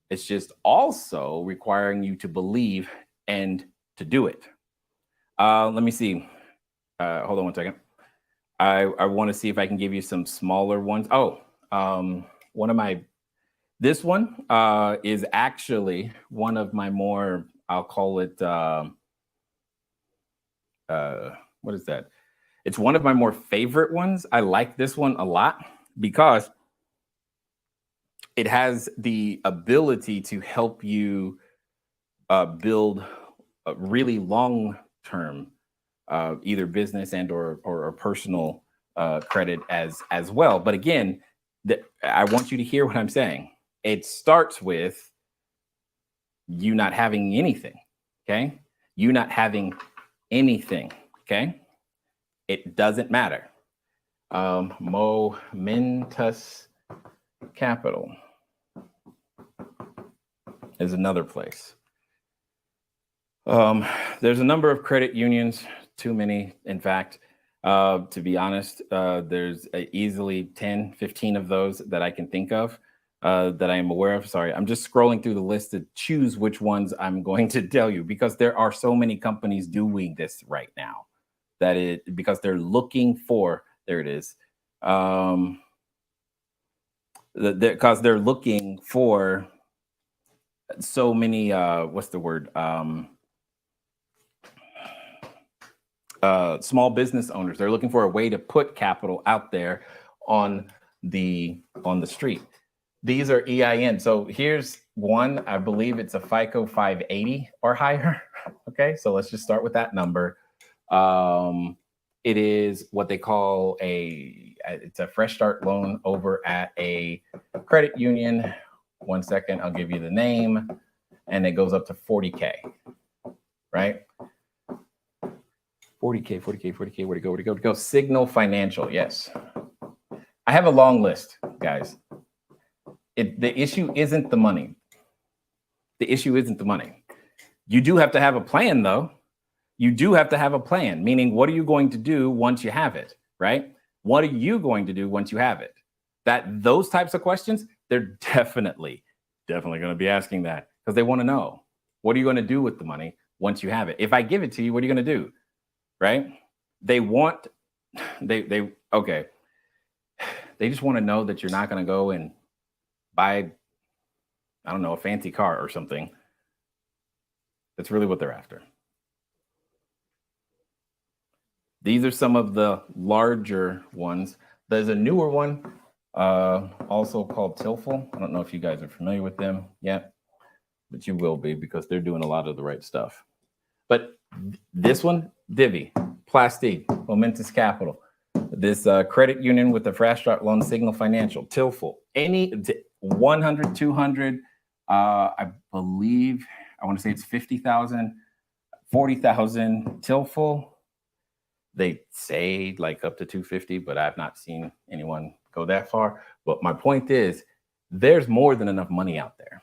It's just also requiring you to believe and to do it. Let me see. Hold on one second. I want to see if I can give you some smaller ones. This one is actually one of my more, I'll call it, what is that? It's one of my more favorite ones. I like this one a lot because it has the ability to help you build a really long-term either business and or personal credit as well. But again, I want you to hear what I'm saying. It starts with you not having anything, okay? You not having anything, okay? It doesn't matter. Momentous Capital is another place. There's a number of credit unions, too many, in fact. To be honest, there's easily 10, 15 of those that I can think of. that I am aware of. Sorry, I'm just scrolling through the list to choose which ones I'm going to tell you, because there are so many companies doing this right now because they're looking for, there it is. Because they're looking for so many, what's the word? Small business owners. They're looking for a way to put capital out there on the street. These are EIN. So here's one. I believe it's a FICO 580 or higher. Okay, so let's just start with that number. It is what they call it's a fresh start loan over at a credit union. 1 second, I'll give you the name, and it goes up to 40K, right? 40K, 40K, 40K, where'd it go? Signal Financial, yes. I have a long list, guys. The issue isn't the money. The issue isn't the money. You do have to have a plan, though. You do have to have a plan, meaning what are you going to do once you have it, right? What are you going to do once you have it? Those types of questions, they're definitely going to be asking that, because they want to know, what are you going to do with the money once you have it? If I give it to you, what are you going to do, right? They just want to know that you're not going to go and buy, I don't know, a fancy car or something. That's really what they're after. These are some of the larger ones. There's a newer one, also called Tilful. I don't know if you guys are familiar with them yet, but you will be, because they're doing a lot of the right stuff. But this one, Divvy, Plastique, Momentous Capital, this credit union with the fresh start loan, Signal Financial, Tilful, any 100, 200, I believe, I want to say it's 50,000, 40,000, Tilful. They say like up to 250, but I've not seen anyone go that far. But my point is, there's more than enough money out there.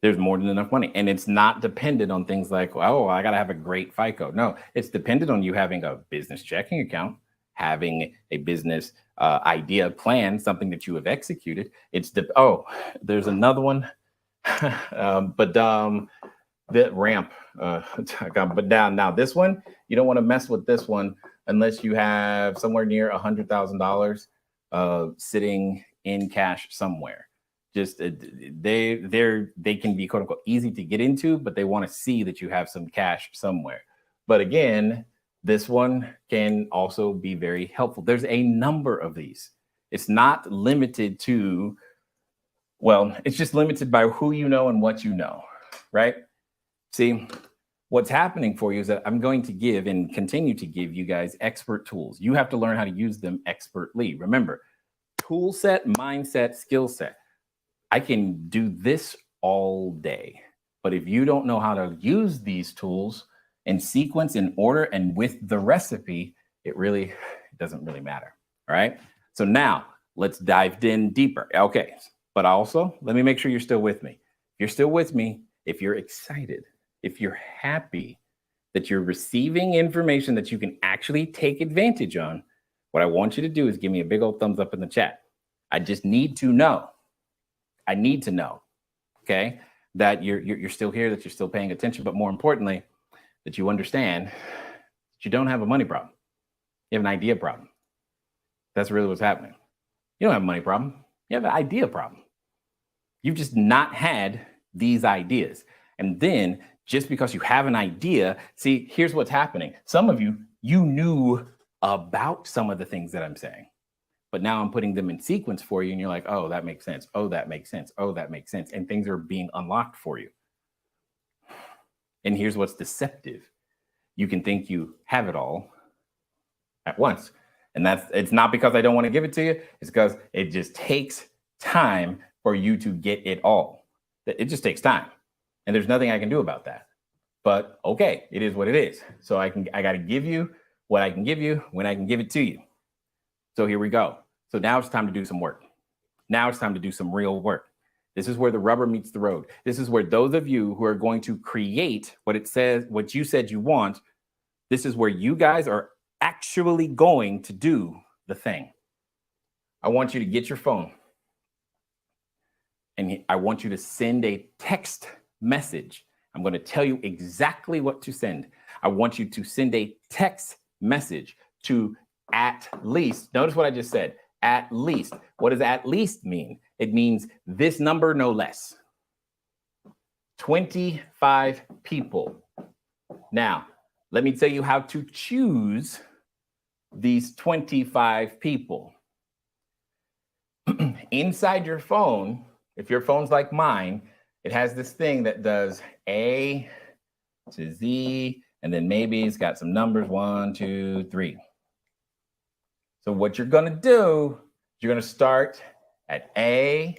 There's more than enough money. And it's not dependent on things like, oh, I got to have a great FICO. No, it's dependent on you having a business checking account, having a business idea plan, something that you have executed. There's another one. The ramp, but down now. This one, you don't want to mess with this one unless you have somewhere near $100,000 sitting in cash somewhere. Just they can be quote unquote easy to get into, but they want to see that you have some cash somewhere. But again, this one can also be very helpful. There's a number of these. It's not limited to, well, it's just limited by who you know and what you know, right? See, what's happening for you is that I'm going to give and continue to give you guys expert tools. You have to learn how to use them expertly. Remember, tool set, mindset, skill set. I can do this all day, but if you don't know how to use these tools in sequence, in order, and with the recipe, it doesn't really matter. All right. So now let's dive in deeper. Okay. But also, let me make sure you're still with me. If you're still with me, if you're excited, if you're happy that you're receiving information that you can actually take advantage on, what I want you to do is give me a big old thumbs up in the chat. I just need to know. I need to know, okay, that you're still here, that you're still paying attention, but more importantly, that you understand that you don't have a money problem. You have an idea problem. That's really what's happening. You don't have a money problem. You have an idea problem. You've just not had these ideas. And then just because you have an idea, see, here's what's happening. Some of you knew about some of the things that I'm saying, but now I'm putting them in sequence for you. And you're like, oh, that makes sense. Oh, that makes sense. Oh, that makes sense. And things are being unlocked for you. And here's what's deceptive. You can think you have it all at once. And it's not because I don't want to give it to you. It's because it just takes time for you to get it all. It just takes time. And there's nothing I can do about that. But okay, it is what it is. So I got to give you what I can give you when I can give it to you. So here we go. So now it's time to do some work. Now it's time to do some real work. This is where the rubber meets the road. This is where those of you who are going to create what you said you want, this is where you guys are actually going to do the thing. I want you to get your phone. and I want you to send a text message. I'm going to tell you exactly what to send. I want you to send a text message to at least, notice what I just said, at least. What does at least mean? It means this number, no less. 25 people. Now, let me tell you how to choose these 25 people. Inside your phone, if your phone's like mine, it has this thing that does A to Z, and then maybe it's got some numbers, 1, 2, 3. So what you're gonna do, you're gonna start at A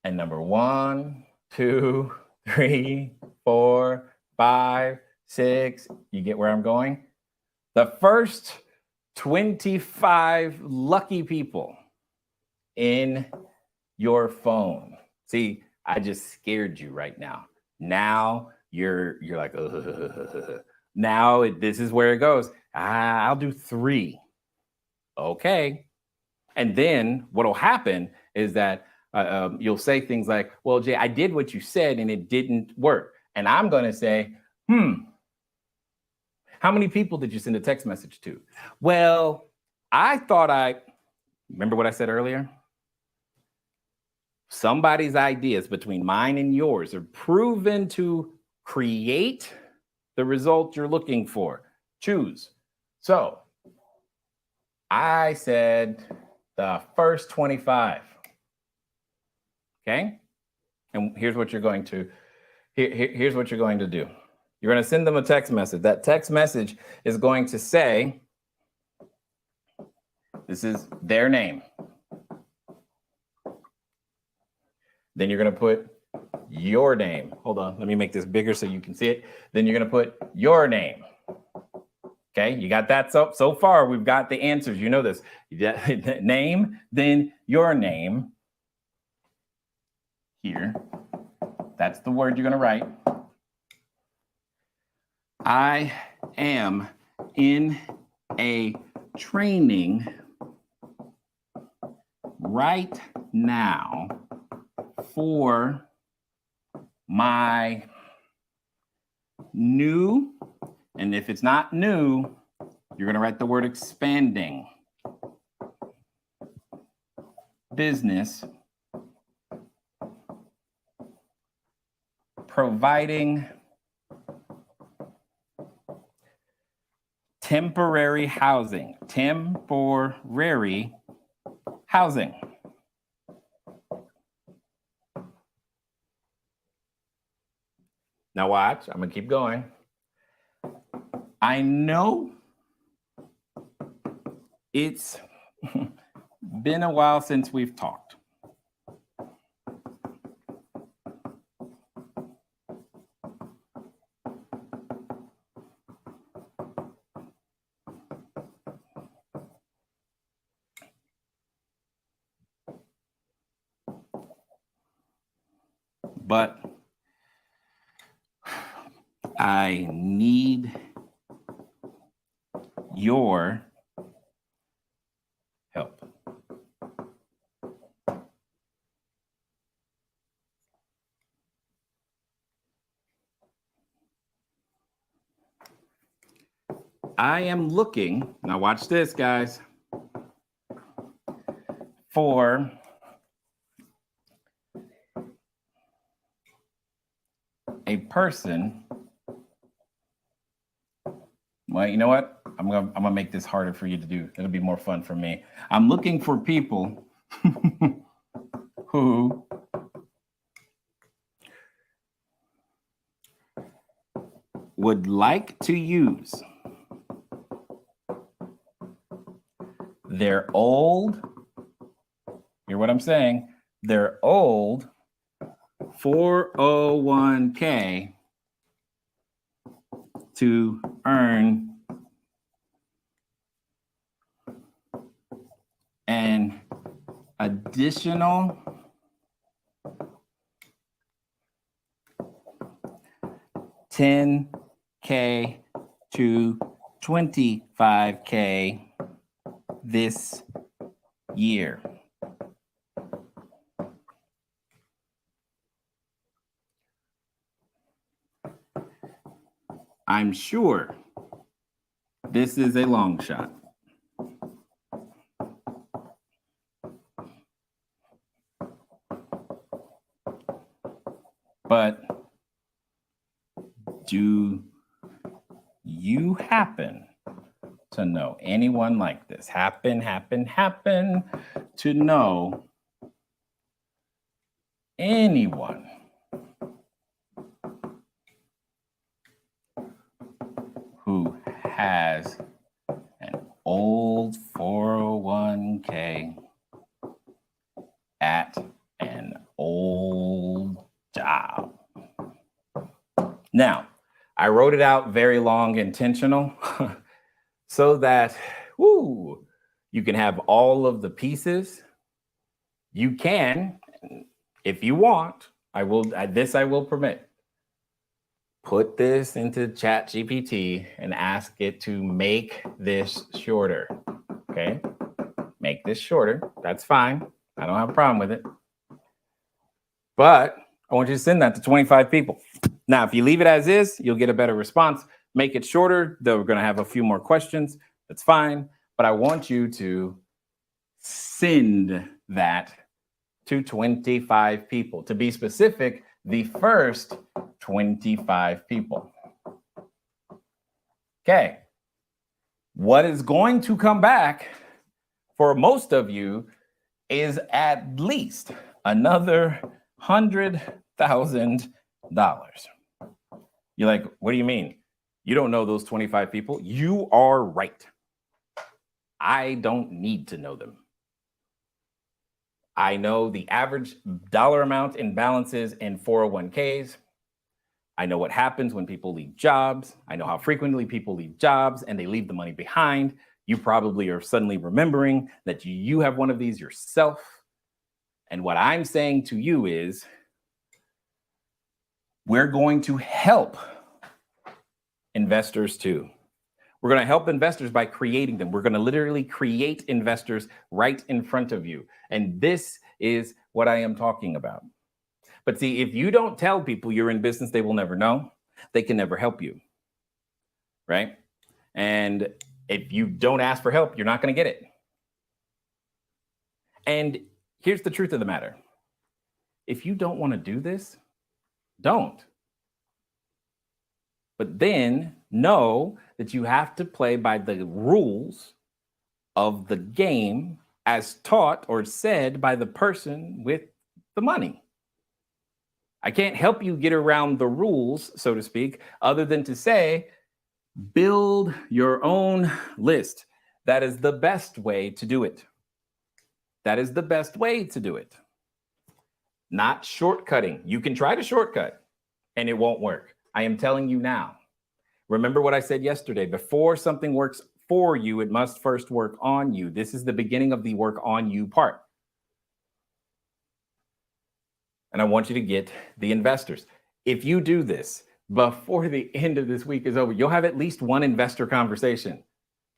and number 1, 2, 3, 4, 5, 6. You get where I'm going? The first 25 lucky people in your phone. See, I just scared you right now. Now you're like, now this is where it goes. I'll do 3. Okay. And then what'll happen is that you'll say things like, well, Jay, I did what you said and it didn't work. And I'm going to say, how many people did you send a text message to? Well, I thought remember what I said earlier? Somebody's ideas between mine and yours are proven to create the result you're looking for. Choose. So I said the first 25. Okay? And here's what you're going to here's what you're going to do. You're going to send them a text message. That text message is going to say, this is their name. Then you're going to put your name. Hold on, let me make this bigger so you can see it. Then you're going to put your name. Okay, you got that? So far, we've got the answers. You know this. Name, then your name. Here. That's the word you're going to write. I am in a training right now for my new, and if it's not new, you're going to write the word expanding business, providing temporary housing. Now watch, I'm gonna keep going. I know it's been a while since we've talked. But I need your help. I am looking, now watch this, guys, for a person. Well, you know what? I'm gonna make this harder for you to do. It'll be more fun for me. I'm looking for people who would like to use their old, hear what I'm saying, their old 401k to earn an additional $10K to $25K this year. I'm sure this is a long shot. But do you happen to know anyone like this? Happen to know anyone who has an old 401k at an old job? Now, I wrote it out very long, intentional, so that you can have all of the pieces. You can, if you want, I will permit. Put this into ChatGPT and ask it to make this shorter. Okay? Make this shorter. That's fine. I don't have a problem with it. But I want you to send that to 25 people. Now, if you leave it as is, you'll get a better response. Make it shorter. They're going to have a few more questions. That's fine. But I want you to send that to 25 people. To be specific, the first 25 people. Okay. What is going to come back for most of you is at least another $100,000. You're like, what do you mean? You don't know those 25 people? You are right. I don't need to know them. I know the average dollar amount in balances in 401ks. I know what happens when people leave jobs. I know how frequently people leave jobs and they leave the money behind. You probably are suddenly remembering that you have one of these yourself. And what I'm saying to you is, we're going to help investors too. We're going to help investors by creating them. We're going to literally create investors right in front of you. And this is what I am talking about. But see, if you don't tell people you're in business, they will never know. They can never help you, right? And if you don't ask for help, you're not going to get it. And here's the truth of the matter. If you don't want to do this, don't. But then know that you have to play by the rules of the game as taught or said by the person with the money. I can't help you get around the rules, so to speak, other than to say, build your own list. That is the best way to do it. That is the best way to do it. Not shortcutting. You can try to shortcut and it won't work. I am telling you now. Remember what I said yesterday. Before something works for you, it must first work on you. This is the beginning of the work on you part. And I want you to get the investors. If you do this before the end of this week is over, you'll have at least one investor conversation.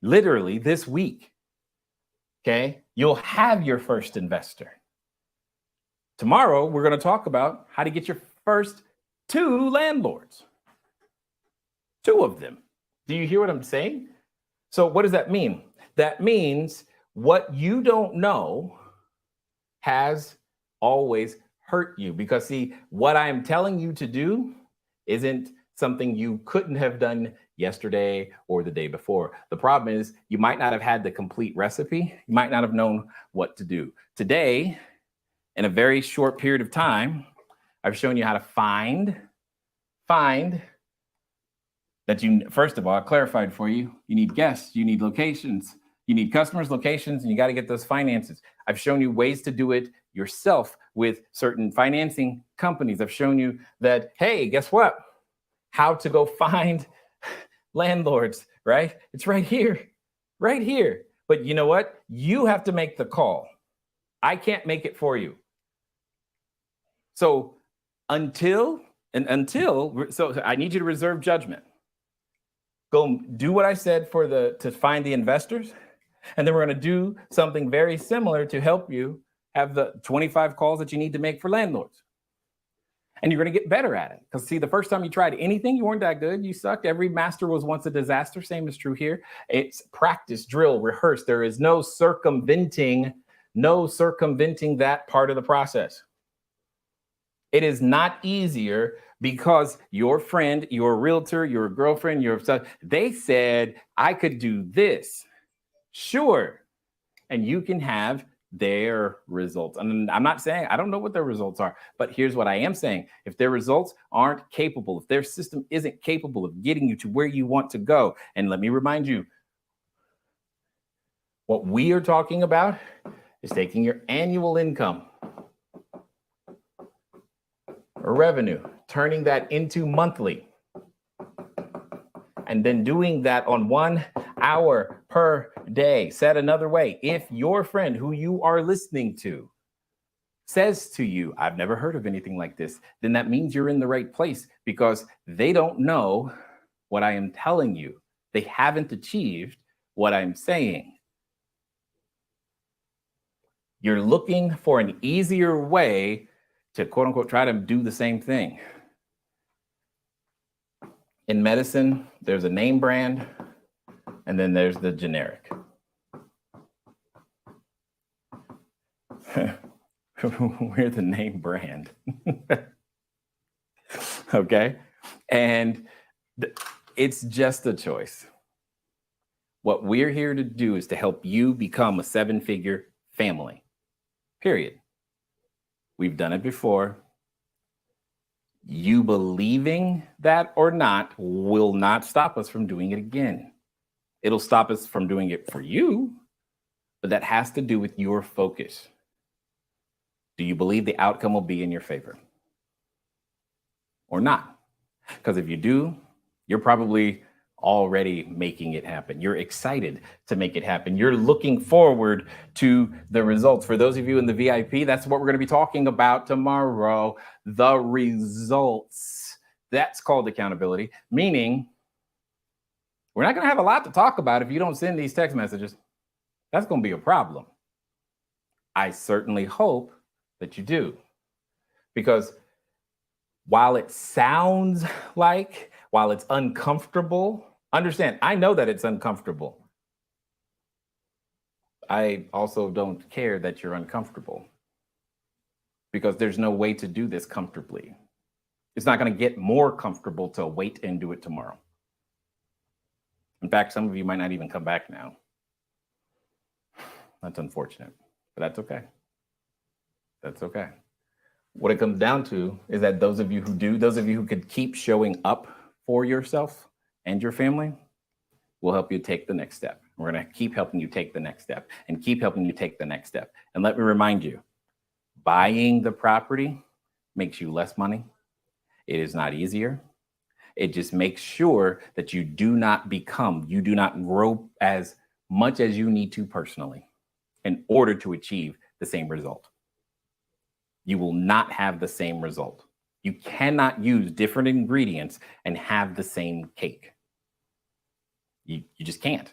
Literally this week. Okay? You'll have your first investor. Tomorrow, we're going to talk about how to get your first 2 landlords. 2 of them. Do you hear what I'm saying? So what does that mean? That means what you don't know has always hurt you. Because see, what I'm telling you to do isn't something you couldn't have done yesterday or the day before. The problem is you might not have had the complete recipe. You might not have known what to do. Today, in a very short period of time, I've shown you how to find that you, first of all, I clarified for you, you need guests, you need locations, you need customers, locations, and you got to get those finances. I've shown you ways to do it yourself with certain financing companies. I've shown you that, hey, guess what? How to go find landlords, right? It's right here, right here. But you know what? You have to make the call. I can't make it for you. So until I need you to reserve judgment. Go do what I said to find the investors. And then we're going to do something very similar to help you have the 25 calls that you need to make for landlords. And you're going to get better at it. Because see, the first time you tried anything, you weren't that good. You sucked. Every master was once a disaster. Same is true here. It's practice, drill, rehearse. There is no circumventing that part of the process. It is not easier because your friend, your realtor, your girlfriend, they said, I could do this. Sure. And you can have their results. And I'm not saying, I don't know what their results are, but here's what I am saying. If their results aren't capable, if their system isn't capable of getting you to where you want to go, and let me remind you, what we are talking about is taking your annual income or revenue, turning that into monthly, and then doing that on 1 hour per day. Said another way, if your friend who you are listening to says to you, I've never heard of anything like this, then that means you're in the right place, because they don't know what I am telling you. They haven't achieved what I'm saying. You're looking for an easier way to quote unquote try to do the same thing. In medicine, there's a name brand, and then there's the generic. We're the name brand. Okay? And it's just a choice. What we're here to do is to help you become a 7-figure family. Period. We've done it before. You believing that or not will not stop us from doing it again. It'll stop us from doing it for you, but that has to do with your focus. Do you believe the outcome will be in your favor or not? Because if you do, you're probably already making it happen. You're excited to make it happen. You're looking forward to the results. For those of you in the VIP, that's what we're going to be talking about tomorrow. The results. That's called accountability, meaning we're not going to have a lot to talk about if you don't send these text messages. That's going to be a problem. I certainly hope that you do, because while it sounds like, while it's uncomfortable, understand, I know that it's uncomfortable. I also don't care that you're uncomfortable, because there's no way to do this comfortably. It's not going to get more comfortable to wait and do it tomorrow. In fact, some of you might not even come back now. That's unfortunate, but that's okay. That's okay. What it comes down to is that those of you who could keep showing up for yourself and your family, will help you take the next step. We're going to keep helping you take the next step and keep helping you take the next step. And let me remind you, buying the property makes you less money. It is not easier. It just makes sure that you do not grow as much as you need to personally in order to achieve the same result. You will not have the same result. You cannot use different ingredients and have the same cake. You just can't.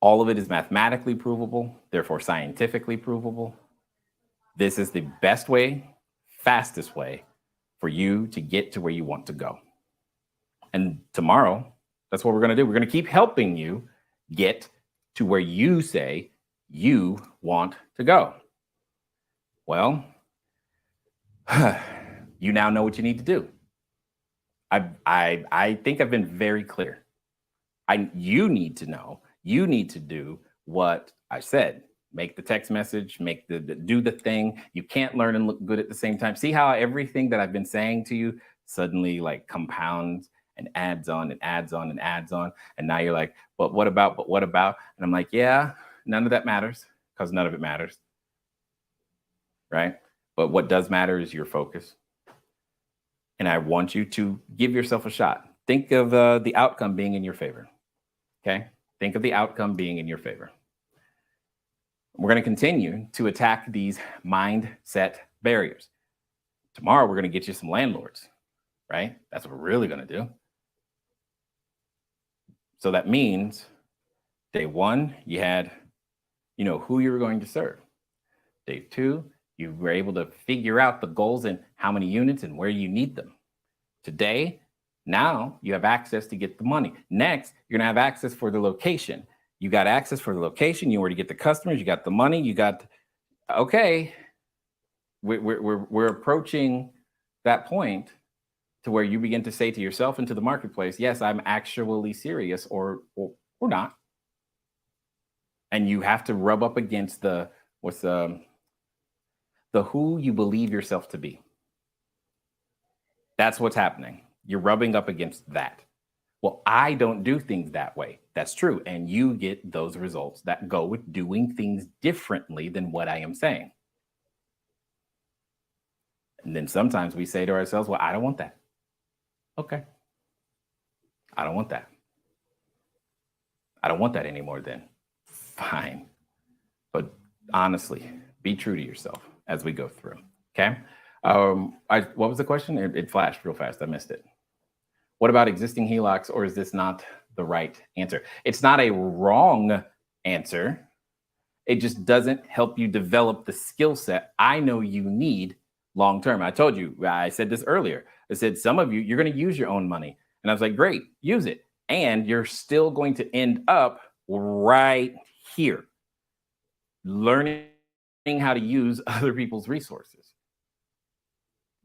All of it is mathematically provable, therefore scientifically provable. This is the best way, fastest way for you to get to where you want to go. And tomorrow, that's what we're going to do. We're going to keep helping you get to where you say you want to go. Well, you now know what you need to do. I think I've been very clear. You need to know. You need to do what I said. Make the text message, do the thing. You can't learn and look good at the same time. See how everything that I've been saying to you suddenly like compounds and adds on and adds on and adds on. And now you're like, but what about? And I'm like, yeah, none of that matters, because none of it matters. Right? But what does matter is your focus. And I want you to give yourself a shot. Think of the outcome being in your favor. Okay? Think of the outcome being in your favor. We're going to continue to attack these mindset barriers. Tomorrow, we're going to get you some landlords, right? That's what we're really going to do. So that means day one, you had, who you were going to serve. Day two, you were able to figure out the goals and how many units and where you need them. Today, now you have access to get the money. Next, you're gonna have access for the location. You got access for the location. You already get the customers. You got the money. You got, okay. We're approaching that point to where you begin to say to yourself and to the marketplace, yes, I'm actually serious, or not. And you have to rub up against the who you believe yourself to be. That's what's happening. You're rubbing up against that. Well, I don't do things that way. That's true. And you get those results that go with doing things differently than what I am saying. And then sometimes we say to ourselves, well, I don't want that. Okay. I don't want that. I don't want that anymore then. Fine. But honestly, be true to yourself as we go through. Okay. What was the question? It flashed real fast. I missed it. What about existing HELOCs, or is this not the right answer? It's not a wrong answer. It just doesn't help you develop the skill set I know you need long-term. I told you, I said this earlier. I said, some of you, you're going to use your own money. And I was like, great, use it. And you're still going to end up right here, learning how to use other people's resources.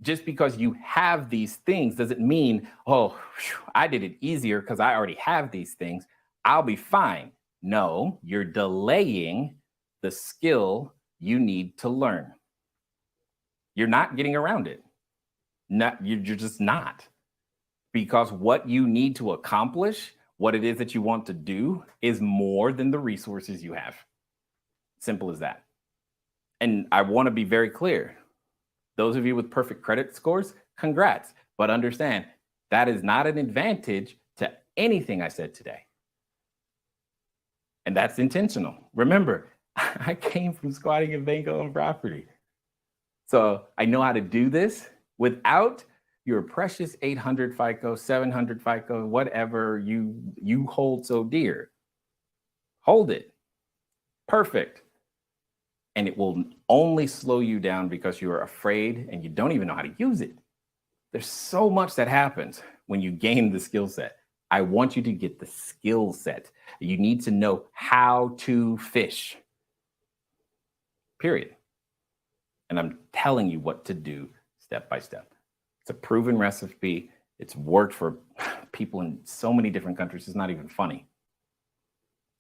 Just because you have these things doesn't mean, oh, I did it easier because I already have these things, I'll be fine. No, you're delaying the skill you need to learn. You're not getting around it. You're just not. Because what you need to accomplish, what it is that you want to do, is more than the resources you have. Simple as that. And I want to be very clear. Those of you with perfect credit scores, congrats. But understand, that is not an advantage to anything I said today. And that's intentional. Remember, I came from squatting and bank-owned property. So I know how to do this without your precious 800 FICO, 700 FICO, whatever you hold so dear. Hold it. Perfect. And it will only slow you down because you are afraid and you don't even know how to use it. There's so much that happens when you gain the skill set. I want you to get the skill set. You need to know how to fish. Period. And I'm telling you what to do step by step. It's a proven recipe. It's worked for people in so many different countries. It's not even funny.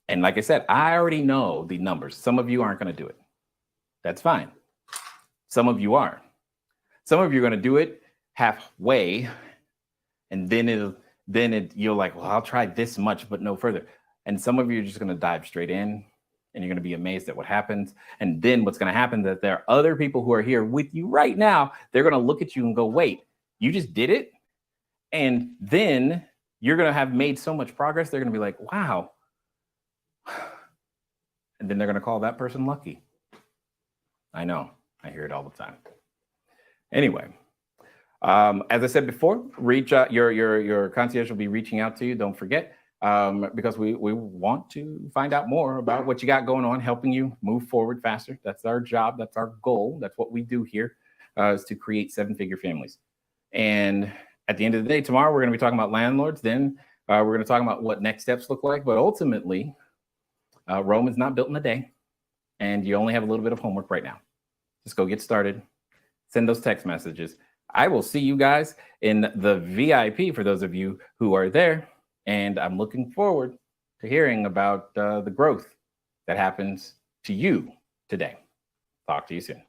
And like I said, I already know the numbers. Some of you aren't going to do it. That's fine. Some of you are. Some of you are going to do it halfway, and then you're like, well, I'll try this much, but no further. And some of you are just going to dive straight in, and you're going to be amazed at what happens. And then what's going to happen is that there are other people who are here with you right now. They're going to look at you and go, wait, you just did it? And then you're going to have made so much progress. They're going to be like, wow. And then they're going to call that person lucky. I know, I hear it all the time. Anyway, as I said before, reach out. Your concierge will be reaching out to you. Don't forget, because we want to find out more about what you got going on, helping you move forward faster. That's our job. That's our goal. That's what we do here, is to create seven-figure families. And at the end of the day, tomorrow we're going to be talking about landlords. Then we're going to talk about what next steps look like. But ultimately, Rome is not built in a day, and you only have a little bit of homework right now. Just go get started. Send those text messages. I will see you guys in the VIP for those of you who are there. And I'm looking forward to hearing about the growth that happens to you today. Talk to you soon.